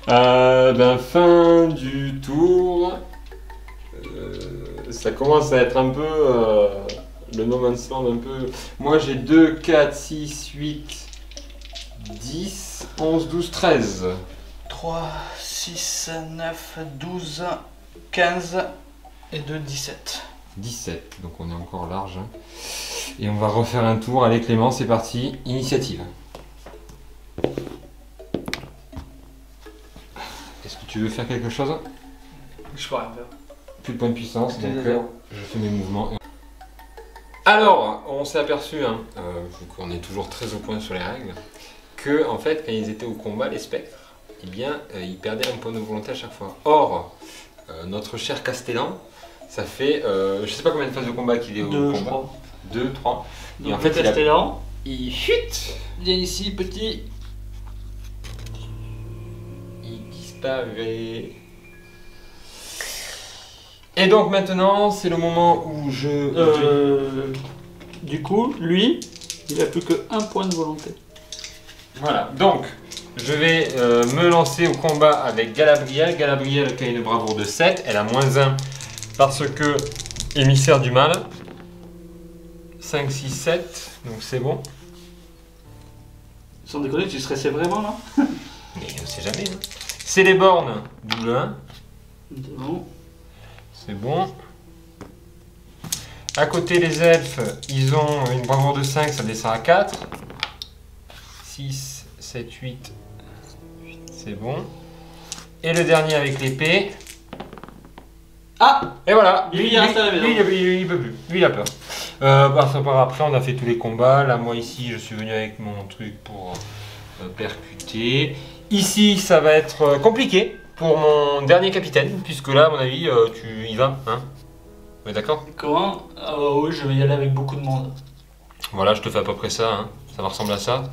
Fin du tour. Ça commence à être un peu le No Man's Land un peu. Moi j'ai 2, 4, 6, 8, 10, 11, 12, 13. 3, 6, 9, 12, 15 et 2, 17. 17, donc on est encore large. Et on va refaire un tour. Allez Clément, c'est parti. Initiative. Est-ce que tu veux faire quelque chose? Je peux rien faire. Plus de points de puissance, donc Désolé. je fais mes mouvements. Alors, on s'est aperçu, hein, vu qu'on est toujours très au point sur les règles, que en fait, quand ils étaient au combat, les spectres, eh bien, ils perdaient un point de volonté à chaque fois. Or, notre cher Castellan, ça fait, je sais pas combien de phases de combat qu'il est au 2, je combat. crois. 2, 3. Donc Et en fait, le Castellan, il chute. Viens ici, petit. Il disparaît. Et donc maintenant, c'est le moment où du coup, lui, il a plus que 1 point de volonté. Voilà, donc je vais me lancer au combat avec Galabrielle. Galabrielle qui a une bravoure de 7, elle a -1 parce que émissaire du mal. 5, 6, 7, donc c'est bon. Sans déconner, tu stressais vraiment là? Mais on sait jamais. Hein. C'est les bornes, double 1. C'est bon. C'est bon. À côté, les elfes, ils ont une bravoure de 5, ça descend à 4. 6, 7, 8. C'est bon. Et le dernier avec l'épée. Ah! Et voilà. Lui, il reste à la maison. Lui, il peut plus. Lui, il a peur. Après, on a fait tous les combats. Là, moi, ici, je suis venu avec mon truc pour percuter. Ici, ça va être compliqué pour mon dernier capitaine, puisque là, à mon avis, tu y vas, hein? On est d'accord? Comment? Oui, je vais y aller avec beaucoup de monde. Voilà, je te fais à peu près ça, hein. Ça va ressembler à ça.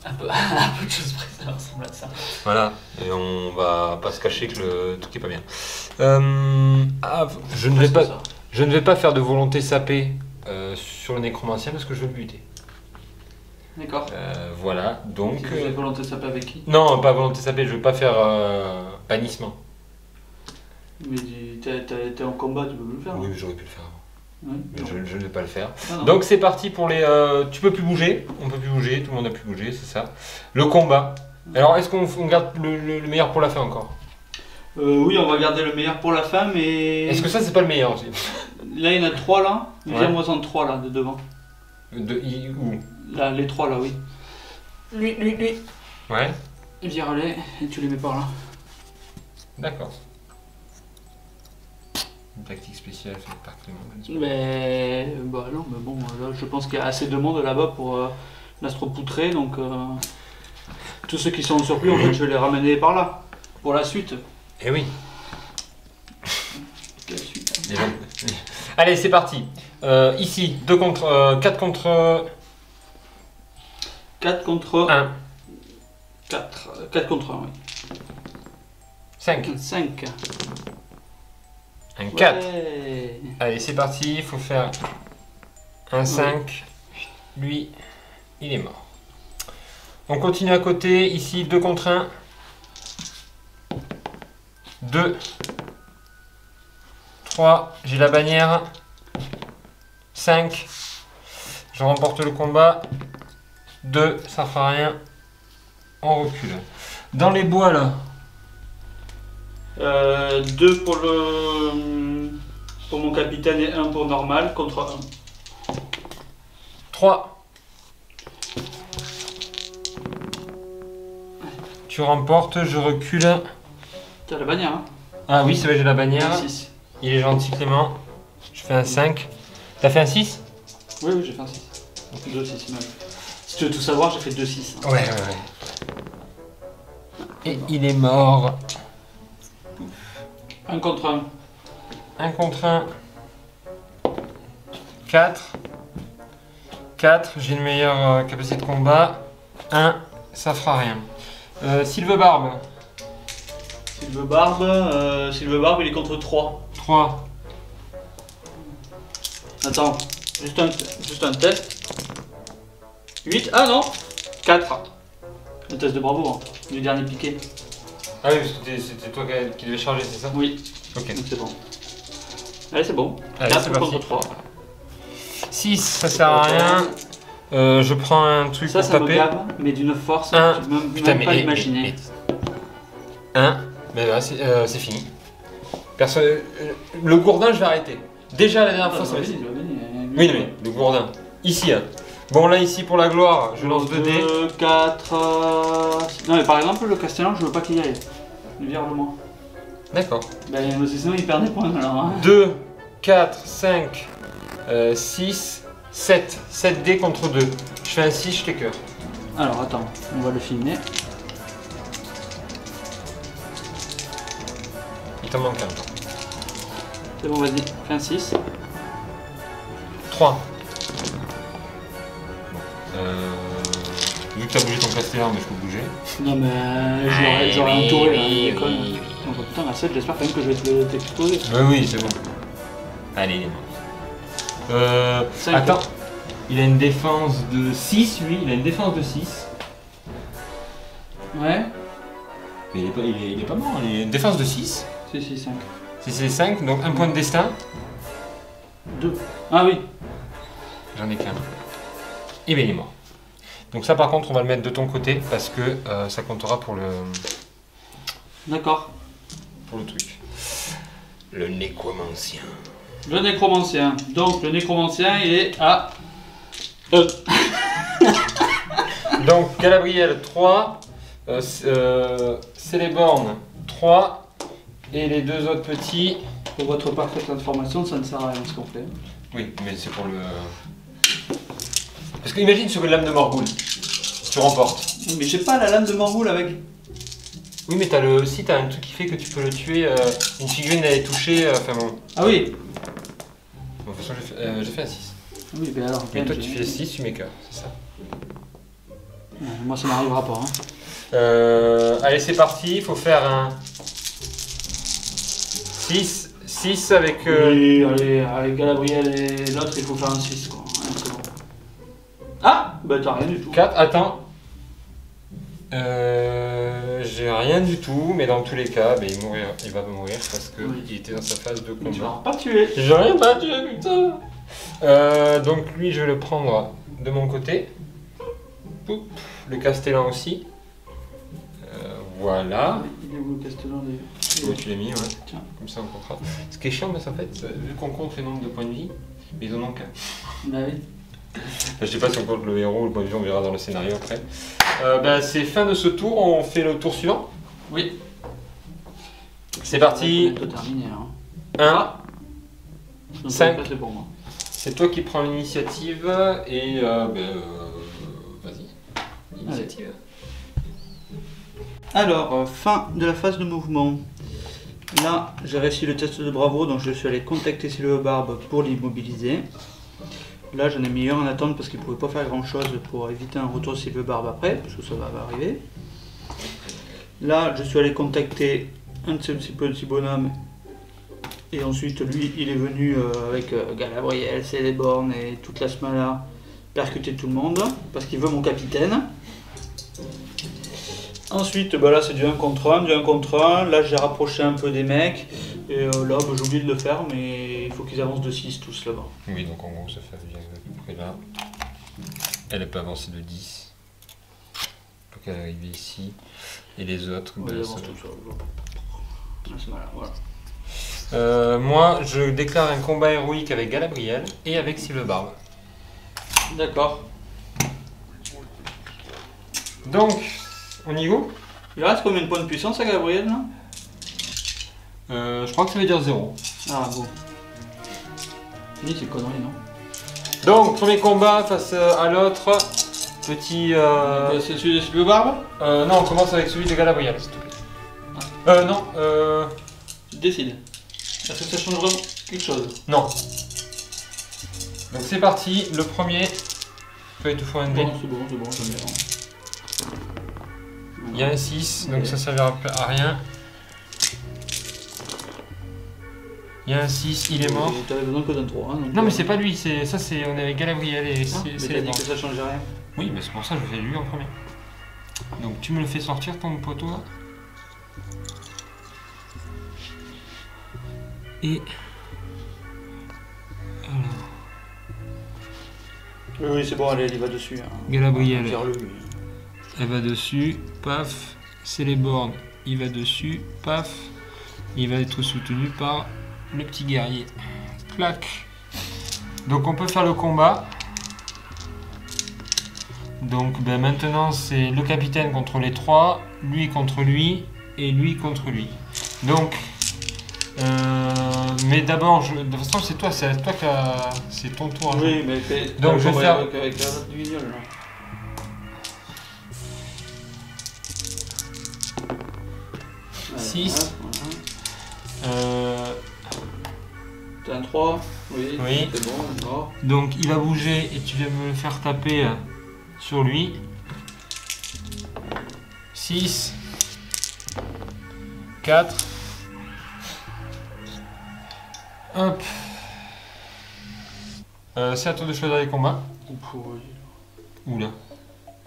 Un peu de choses près, ça ressemble à ça. Voilà, et on va pas se cacher que le truc est pas bien. Je ne vais pas faire de volonté sapée sur le nécromancien parce que je veux le buter. D'accord. Voilà, donc... Vous avez volonté de saper avec qui? Non, pas volonté sapée, je veux pas faire bannissement. Mais t'es en combat, tu peux le faire. Oui, mais j'aurais pu le faire avant. Oui, Mais je ne vais pas le faire. Ah, non. Donc c'est parti pour les... tu peux plus bouger, on peut plus bouger, tout le monde a pu bouger, c'est ça. Le combat. Alors est-ce qu'on garde le meilleur pour la fin encore? Oui, on va garder le meilleur pour la fin, mais... Est-ce que ça c'est pas le meilleur aussi? Là, il y en a 3 là. Ouais. Viens-moi en 3 là, de devant. Où? Là, les 3 là, oui. Lui. Ouais, Vire-les et tu les mets par là. d'accord. tactique spéciale faite par Clément. Mais bah non, mais bon, là, je pense qu'il y a assez de monde là-bas pour l'astropoutrer, donc tous ceux qui sont en surplus, en fait, je vais les ramener par là pour la suite. Eh oui. Quelle suite. Les gens- Allez, c'est parti. Ici, 4 contre 4 contre 1. 4 contre 1, oui. 5. 5. Un 4. Ouais. Allez, c'est parti. Il faut faire un 5. Lui, il est mort. On continue à côté. Ici, 2 contre 1. 2. 3. J'ai la bannière. 5. Je remporte le combat. 2. Ça fera rien. On recule. Dans les bois là. 2 pour mon capitaine et 1 pour normal contre 1. 3. Tu remportes, je recule. T'as la bannière, hein? Ah oui, c'est vrai, j'ai la bannière. 6. Il est gentil, Clément. Je fais un 5. T'as fait un 6? Oui, oui, j'ai fait un 6. 2, 6 même. Si tu veux tout savoir, j'ai fait 2, 6. Hein. Ouais. Et il est mort. 1 contre 1. 1 contre 1. 4. 4. J'ai une meilleure capacité de combat. 1. Ça fera rien. Sylve-Barbe. Sylve-Barbe, il est contre 3. 3. Attends, juste un test. 8. Ah non 4. Le test de bravo, hein, du dernier piqué. Ah oui, parce que c'était toi qui devais charger, c'est ça? Oui, Ok. donc c'est bon. Allez, c'est bon. Allez, 4 c'est contre parti. 3. 6, ça sert à rien. Je prends un truc Ça, pour ça me taper. gave, mais d'une force, Un. tu peux même, Putain, même pas l'imaginer. 1. Mais là, c'est fini. Le gourdin, je vais arrêter. Déjà, la dernière fois, ça m'a dit. Oui, non, mais le gourdin. Ici, hein. Bon, là, ici, pour la gloire, je lance 2 dés. 4. Non, mais par exemple, le Castellan, je veux pas qu'il y aille. Vire-le-moi. D'accord. Ben, sinon, il perd des points alors. Hein. 2, 4, 5, 6, 7. 7 dés contre 2. Je fais un 6, je t'écœure. Alors, attends, on va le filmer. Il t'en manque un. C'est bon, vas-y, fais un 6. 3. Vu que t'as bougé ton castellan, mais je peux bouger. Non, mais j'aurais entouré la déconne. Donc, putain, la 7, j'espère quand même que je vais t'exploser. Oui, c'est bon. Allez, il est mort. Cinq. Attends. Il a une défense de 6, lui. Il a une défense de 6. Ouais. Mais il est pas mort. Il a une défense de 6. Si, 5. Si c'est 5, donc un point de destin. 2. Ah oui. J'en ai qu'un. Et bien il est mort. Donc ça par contre on va le mettre de ton côté parce que ça comptera pour le D'accord. truc. Le nécromancien. Le nécromancien. Donc, le nécromancien, il est à. Donc Galabriel 3, Céléborn 3 et les deux autres petits. Pour votre parfaite information, ça ne sert à rien ce qu'on fait. Oui, mais c'est pour le. Parce que imagine sur une lame de Morgul, tu remportes. Mais j'ai pas la lame de Morgul avec. Oui, mais si t'as un truc qui fait que tu peux le tuer, une figurine elle est touchée, enfin bon. Ah oui. Bon, de toute façon, j'ai fait un 6. Oui, mais alors. Mais toi tu fais 6, tu m'écœures, c'est ça. Moi, ça m'arrivera pas. Hein. Allez, c'est parti, il faut faire un 6 avec. Oui, allez, avec Galabriel et l'autre, il faut faire un 6 quoi. Ouais, c'est bon. Ah bah t'as rien du tout. 4, attends. J'ai rien du tout, mais dans tous les cas, bah, il va mourir parce que Oui. il était dans sa phase de Mais tu combat. vas pas tuer. J'ai rien battu, putain. Donc lui, je vais le prendre de mon côté. Poup. Le Castellan aussi. Voilà. Il est où le Castellan Où tu l'as mis, ouais. Tiens. Comme ça, on comptera. Ce qui est chiant, c'est en fait, vu qu'on compte le nombre de points de vie, mais ils en ont qu'un. Bah oui. Je sais pas si on compte le héros ou le point de vue, on verra dans le scénario après. C'est fin de ce tour, on fait le tour suivant. Oui. C'est parti. On va bientôt terminer, hein. 1, Donc, 5. ça, c'est pour moi. C'est toi qui prends l'initiative et vas-y. Initiative. Alors, fin de la phase de mouvement. Là, j'ai réussi le test de bravo, donc je suis allé contacter Sylvebarbe pour l'immobiliser. Là, j'en ai mis un en attente parce qu'il ne pouvait pas faire grand chose pour éviter un retour de Sylvebarbe après, parce que ça va arriver. Là, je suis allé contacter un de ces petits bonhommes. Et ensuite, lui, il est venu avec Galabriel, Celeborn et toute la smala percuter tout le monde parce qu'il veut mon capitaine. Ensuite, bah là, c'est du 1 contre 1, du 1 contre 1. Là, j'ai rapproché un peu des mecs. Et là, bah, j'ai oublié de le faire, mais il faut qu'ils avancent de 6 tous là-bas. Oui, donc en gros, ça fait bien à peu près là. Elle peut avancer de 10. Pour qu'elle arrive ici. Et les autres, Ouais, ben, ils ça... avancent tout seul. La smala, voilà. moi, je déclare un combat héroïque avec Galabriel et avec Sylvebarbe. D'accord. Donc, on y go? Il reste combien de points de puissance à Gabriel là? Je crois que ça veut dire 0. Ah bon. Ni c'est connerie, non? Donc, premier combat face à l'autre. Petit. C'est celui de Sylvebarbe? Non, on commence avec celui de Galabriel, s'il te plaît. Non, Tu décides. Est-ce que ça change vraiment quelque chose? non. Donc, c'est parti. Le premier. Feuille tout fois un dé. Bon, c'est bon, j'aime bien. Il y a un 6, donc ça servira à rien. Il y a un 6, il est mort. T'avais besoin que d'un 3. Hein, Non mais c'est pas lui, ça c'est on est avec Galabriel et Mais c'est t'as les dit morts. que ça changeait rien. Oui mais c'est pour ça que je fais lui en premier. Donc tu me le fais sortir ton poteau là. Et... Alors... Oui, c'est bon, allez, il va dessus. Hein. Galabriel, Tire-le, lui. elle va dessus, paf. Celeborn, il va dessus, paf. Il va être soutenu par le petit guerrier. Clac. Donc on peut faire le combat. Donc ben, maintenant c'est le capitaine contre les trois, lui contre lui et lui contre lui. Donc, mais d'abord, de toute façon c'est toi c'est ton tour. Oui, mais fais. Donc je vais faire avec la note du guignol là. Allez, 6. voilà. T'as un 3? Oui. Oui. C'est bon, d'accord. Donc il va bouger et tu vas me le faire taper sur lui. 6. 4. Hop. C'est à toi de choisir les combats. Oula.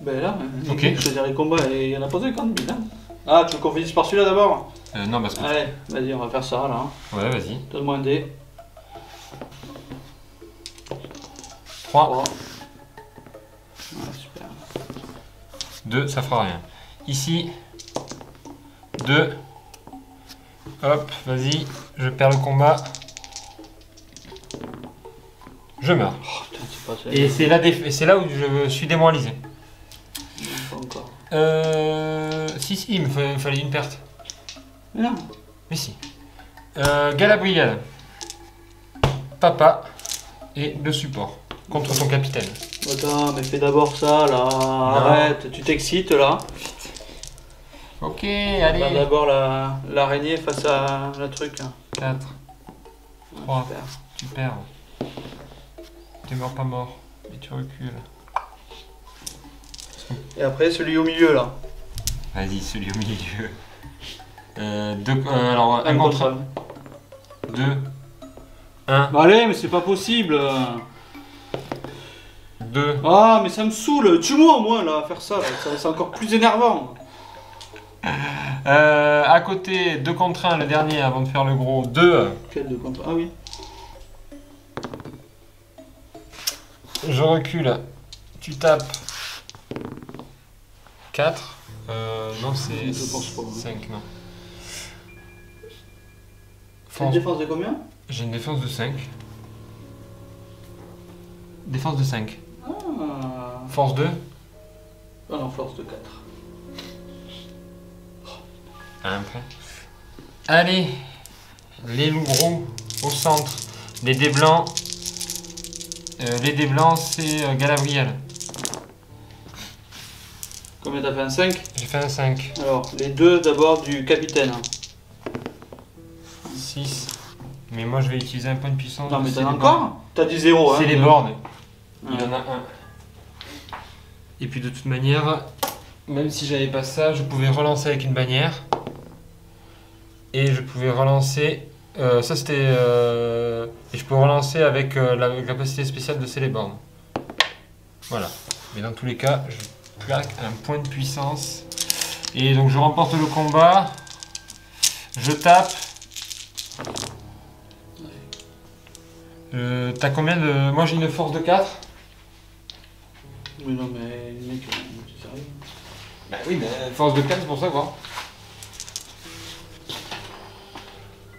Ben là, Ok. je choisir les combats et il y en a pas 50 000. Hein. Ah, tu veux qu'on finisse par celui-là d'abord? Non, parce que... Allez, vas-y, on va faire ça là. Ouais, vas-y. Donne-moi un dé. 3. Ouais, super. 2, ça fera rien. Ici. 2. Hop, vas-y. Je perds le combat. Je meurs. Oh, putain, c'est pas ça. Et c'est là où je suis démoralisé. Pas encore. Si, il me fallait une perte. Mais non. Mais si. Galabriel. Papa. Et le support. Contre ton capitaine. Attends, mais fais d'abord ça là. Arrête, tu t'excites là. Ok, Faire allez. d'abord l'araignée face à la truc. 4. 3. Super. Tu perds. Tu es mort pas mort. Et tu recules. Et après celui au milieu là. Vas-y, celui au milieu. Alors, un contre 1. 2. 1. Bah allez, mais c'est pas possible. 2. Ah, mais ça me saoule. Tue-moi au moins là, à faire ça. Là. C'est encore plus énervant. À côté, 2 contre 1, le dernier avant de faire le gros. 2. Quel de contre? Ah oui. Je recule. Tu tapes. 4. Non, c'est Je pense pas. 5, non. C'est une défense de combien? J'ai une défense de 5. Défense de 5. Ah. Force 2. Ah non, force de 4. Un point. Allez, les loups gros au centre. Les dés blancs, c'est Galadriel. Combien t'as fait, un 5? J'ai fait un 5. Alors, les deux d'abord du capitaine. 6. Mais moi je vais utiliser un point de puissance. Non mais de t'en as Céléborn. encore? T'as du 0 hein. C'est les bornes. Il Ouais. y en a un. Et puis de toute manière, même si j'avais pas ça, je pouvais relancer avec une bannière. Et je pouvais relancer. Ça c'était. Et je peux relancer avec la capacité spéciale de Céléborn. Voilà. Mais dans tous les cas, je claque un point de puissance. Et donc je remporte le combat. Je tape. T'as combien de. Moi j'ai une force de 4. Oui non mais les mecs, c'est sérieux. Bah oui, mais force de 4 c'est pour ça quoi.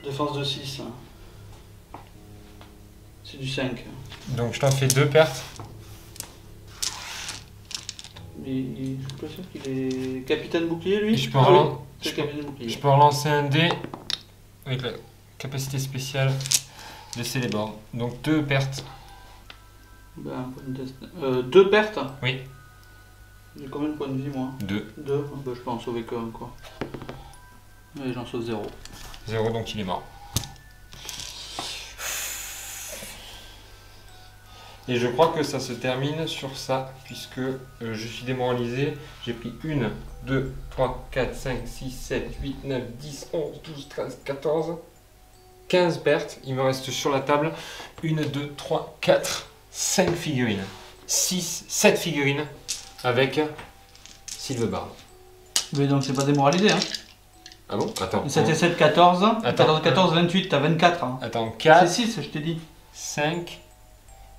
Défense de 6. C'est du 5. Donc je t'en fais 2 pertes. Mais je suis pas sûr qu'il est capitaine bouclier lui. Et je peux, Ah oui, relan- c'est je, capitaine bouclier. je peux relancer un dé avec la capacité spéciale de Céléborn. Donc 2 pertes. Bah, un point de test. 2 pertes. Oui. J'ai combien de points de vie moi? 2. 2. Bah, je peux en sauver qu'un quoi. Allez, j'en sauve 0. 0 donc il est mort. Et je crois que ça se termine sur ça, puisque je suis démoralisé. J'ai pris 1, 2, 3, 4, 5, 6, 7, 8, 9, 10, 11, 12, 13, 14, 15 pertes. Il me reste sur la table 1, 2, 3, 4, 5 figurines. 6, 7 figurines avec Sylvebarde. Mais donc c'est pas démoralisé hein. Ah bon? Attends. 7 et 7, 14. Attends. 14, 14, 28, t'as 24. Hein. Attends, C'est 4, 6, je t'ai dit. 5,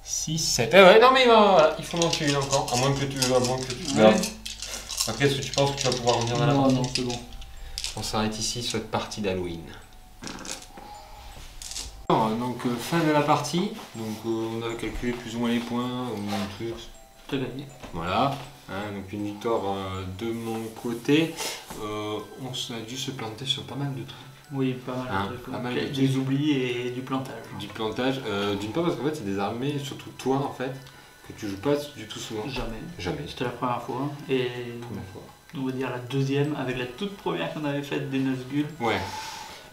6, 7. Eh ouais, non mais voilà, il faut m'en tuer une encore. À moins que tu Ouais. Après, est-ce que tu penses que tu vas pouvoir revenir dans la Non, partie? non, c'est bon. On s'arrête ici sur cette partie d'Halloween. Donc, fin de la partie. Donc, on a calculé plus ou moins les points, ou un truc. T'as gagné. Voilà. Hein, donc, une victoire de mon côté. On a dû se planter sur pas mal de trucs. Oui, pas mal Hein, de trucs. pas mal de Des trucs. oublis et du plantage. Du plantage. D'une part, parce qu'en fait, c'est des armées, surtout toi en fait, que tu joues pas du tout souvent. Jamais. Jamais. C'était la première fois. Et Première fois. on va dire la deuxième, avec la toute première qu'on avait faite des Nazgûl. Ouais.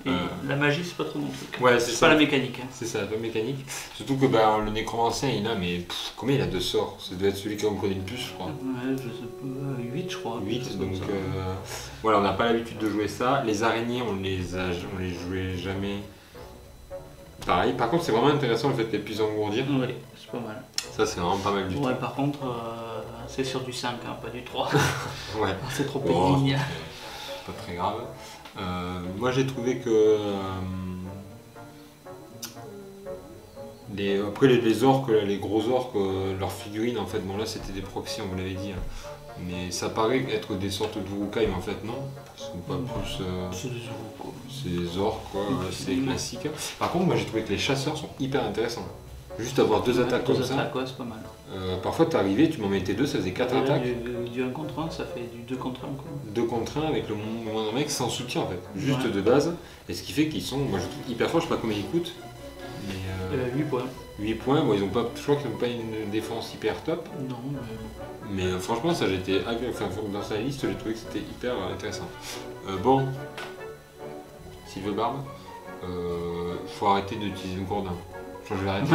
Et la magie, c'est pas trop mon truc. Ouais, c'est C'est ça. pas la mécanique. Hein. C'est ça, la mécanique. Surtout que bah, le nécromancien, il a, mais combien il a de sorts? Ça doit être celui qui en connaît le plus, je crois. Ouais, je sais pas, 8 je crois. 8, donc voilà, on n'a pas l'habitude de jouer ça. Les araignées, on les jouait jamais. Pareil. Par contre, c'est vraiment intéressant le fait qu'elles puissent engourdir. Oui, c'est pas mal. Ça, c'est vraiment pas mal du Ouais, par contre, c'est sur du 5, hein, pas du 3. tout. Ouais, C'est trop Oh. pénible. pas très grave. Moi, j'ai trouvé que après les orques, les gros orques, leurs figurines, en fait, bon là c'était des proxys, on vous l'avait dit. Hein. Mais ça paraît être des sortes de Urukai, mais en fait non. Ce sont pas plus. C'est des euros quoi. C'est des orques, quoi, c'est classique. Par contre, moi j'ai trouvé que les chasseurs sont hyper intéressants. Juste avoir 2 attaques comme ça. Attaques, ouais, c'est pas mal. Parfois t'arrivais, tu m'en mettais 2, ça faisait 4 attaques. Du 1 contre 1, ça fait du 2 contre 1 quoi. 2 contre 1 avec le moindre mec sans soutien en fait. Juste Ouais. de base. Et ce qui fait qu'ils sont, moi je trouve hyper forts, je sais pas combien ils coûtent. Mais 8 points. 8 points, bon, ils ont pas, je crois qu'ils n'ont pas une défense hyper top. Non, mais... Mais franchement, ça j'étais. Enfin, dans sa liste, j'ai trouvé que c'était hyper intéressant. Bon, Sylvebarde, faut arrêter d'utiliser le gourdin. Je vais arrêter.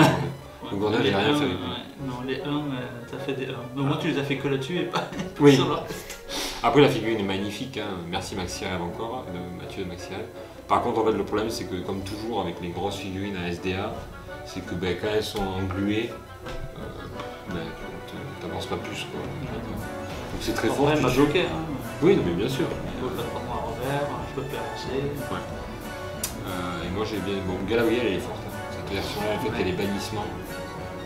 Le gourdin, j'ai rien fait avec lui. Ouais. Non, les 1, t'as fait des 1. Mais moi, tu les as fait que là-dessus et pas Oui. sur le... Après, la figurine est magnifique, hein. Merci Maxirel encore, de Mathieu de Maxirel. Par contre, en fait, le problème, c'est que comme toujours avec les grosses figurines à SDA, c'est que ben, quand elles sont engluées, t'avances pas plus. Quoi. Donc c'est très fort. Elle m'a bloqué. Hein. Oui, non, mais bien sûr. Je peux pas prendre un revers, je peux plus avancer. Et moi, j'ai bien. Bon, Galadriel, elle est forte. Hein. Cette version-là, le fait qu'elle ait bannissement,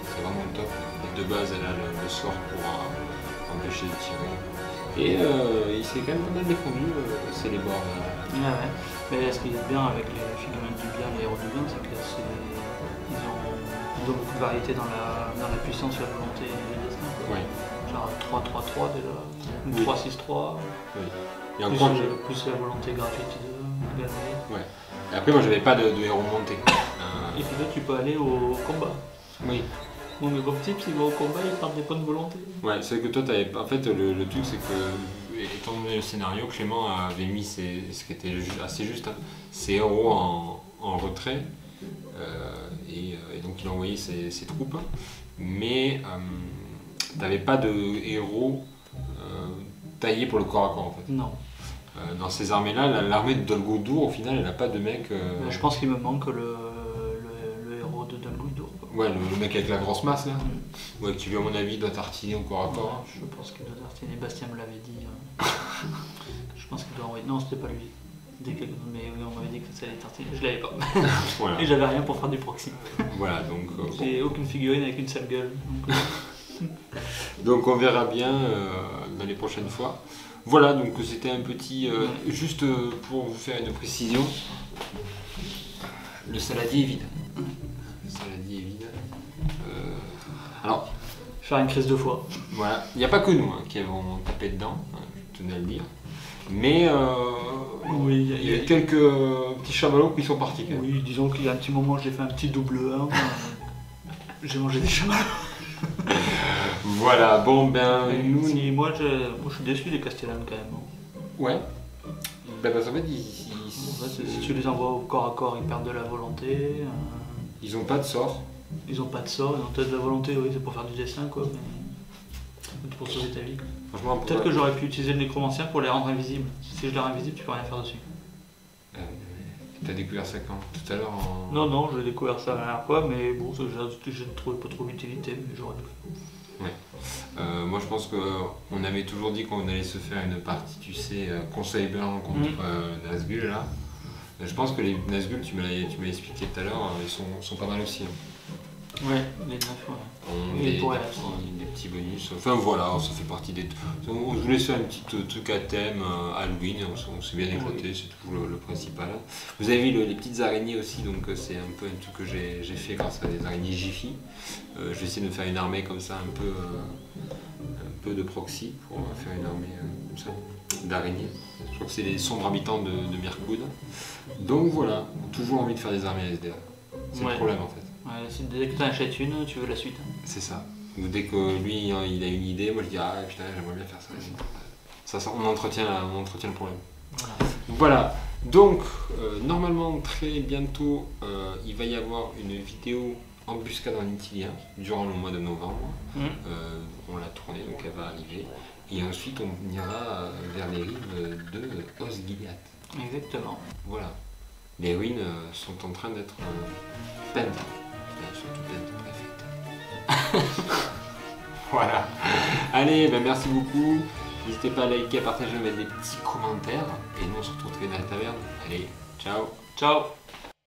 c'est vraiment top. Et de base, elle a le sort pour empêcher de tirer. Et il s'est quand même pas mal défendu, c'est les bords. Ouais. Mais ce qui est bien avec les figurines du bien, les héros du bien, c'est qu'ils ont beaucoup de variété dans la puissance, la volonté et le destin. Quoi. Ouais. Genre 3-3-3 déjà, ou Oui. 3-6-3, Et encore, plus la volonté gratuite de Galadriel. Et après, moi, j'avais pas de héros monté. Et puis là, tu peux aller au combat. Oui. Bon, mais vos petits, s'ils vont au combat, ils perdent des points de volonté. Ouais, c'est que toi, t'avais. En fait, le truc, c'est que, étant donné le scénario, Clément avait mis ce qui était assez juste, hein, ses héros en retrait. Et donc, il a envoyé ses troupes. Mais t'avais pas de héros taillés pour le corps à corps, en fait. Non. Dans ces armées-là, l'armée de Dol Guldur, au final, elle n'a pas de mec. Je pense qu'il me manque le héros de Dol Guldur. Ouais, le mec avec la grosse masse là. Ouais, qui lui, à mon avis, doit tartiner au corps à corps. Je pense qu'il doit tartiner. Bastien me l'avait dit. Je pense qu'il doit envoyer. Non, c'était pas lui. Mais oui, on m'avait dit que ça allait tartiner. Je l'avais pas. Voilà. Et j'avais rien pour faire du proxy. Voilà, donc. J'ai aucune figurine avec une sale gueule. Donc on verra bien dans les prochaines fois. Voilà, donc c'était un petit... juste pour vous faire une précision, le saladier est vide. Le saladier est vide. Alors, Faire une crise de foi. voilà, il n'y a pas que nous qui avons tapé dedans, je tenais à le dire. Mais Oui, il y a quelques petits chamallows qui sont partis. Quand même. Oui, disons qu'il y a un petit moment, j'ai fait un petit double 1. J'ai mangé des chamallows. Voilà, bon ben nous... Moi, je suis déçu des Castellans quand même. Ouais. Ben, parce qu'en fait, En fait, si tu les envoies au corps à corps, ils perdent de la volonté. ils ont pas de sort. Ils ont pas de sort, ils ont peut-être de la volonté, oui, c'est pour faire du dessin quoi. Mais... pour sauver ta vie. Franchement, Peut-être que j'aurais pu utiliser le nécromancien pour les rendre invisibles. Si je les rends invisibles, tu peux rien faire dessus. T'as découvert ça quand? Tout à l'heure en... Non, j'ai découvert ça la dernière fois, mais bon, je ne trouvais pas trop l'utilité, mais j'aurais dû. Moi je pense qu'on avait toujours dit qu'on allait se faire une partie, tu sais, conseil blanc contre Nazgûl là. Je pense que les Nazgûl, tu me l'as expliqué tout à l'heure, ils sont pas mal aussi. Ouais, les 9, ouais. On des petits bonus. Enfin voilà, ça fait partie des... On voulait faire un petit truc à thème Halloween, on s'est bien éclaté, c'est toujours le principal. Vous avez vu les petites araignées aussi, donc c'est un peu un truc que j'ai fait grâce à des araignées Jiffy. Je vais essayer de faire une armée comme ça, un peu de proxy, pour faire une armée comme ça, d'araignées. Je crois que c'est les sombres habitants de Mirkwood. Donc voilà, toujours envie de faire des armées SDA. C'est le problème en fait. Ouais, dès que tu en achètes une, tu veux la suite. C'est ça. Ou dès que lui il a une idée, moi je dis ah putain j'aimerais bien faire ça. On entretient le problème. Voilà. Donc normalement très bientôt il va y avoir une vidéo embuscade en Intilien durant le mois de novembre. On l'a tournée donc elle va arriver. Et ensuite on ira vers les rives de Osgiliath. Exactement. Voilà. Les ruines sont en train d'être peintes. Surtout peintes, très faites. Voilà. Allez, ben merci beaucoup. N'hésitez pas à liker, à partager, à mettre des petits commentaires. Et nous on se retrouve très dans la taverne. Allez, ciao. Ciao.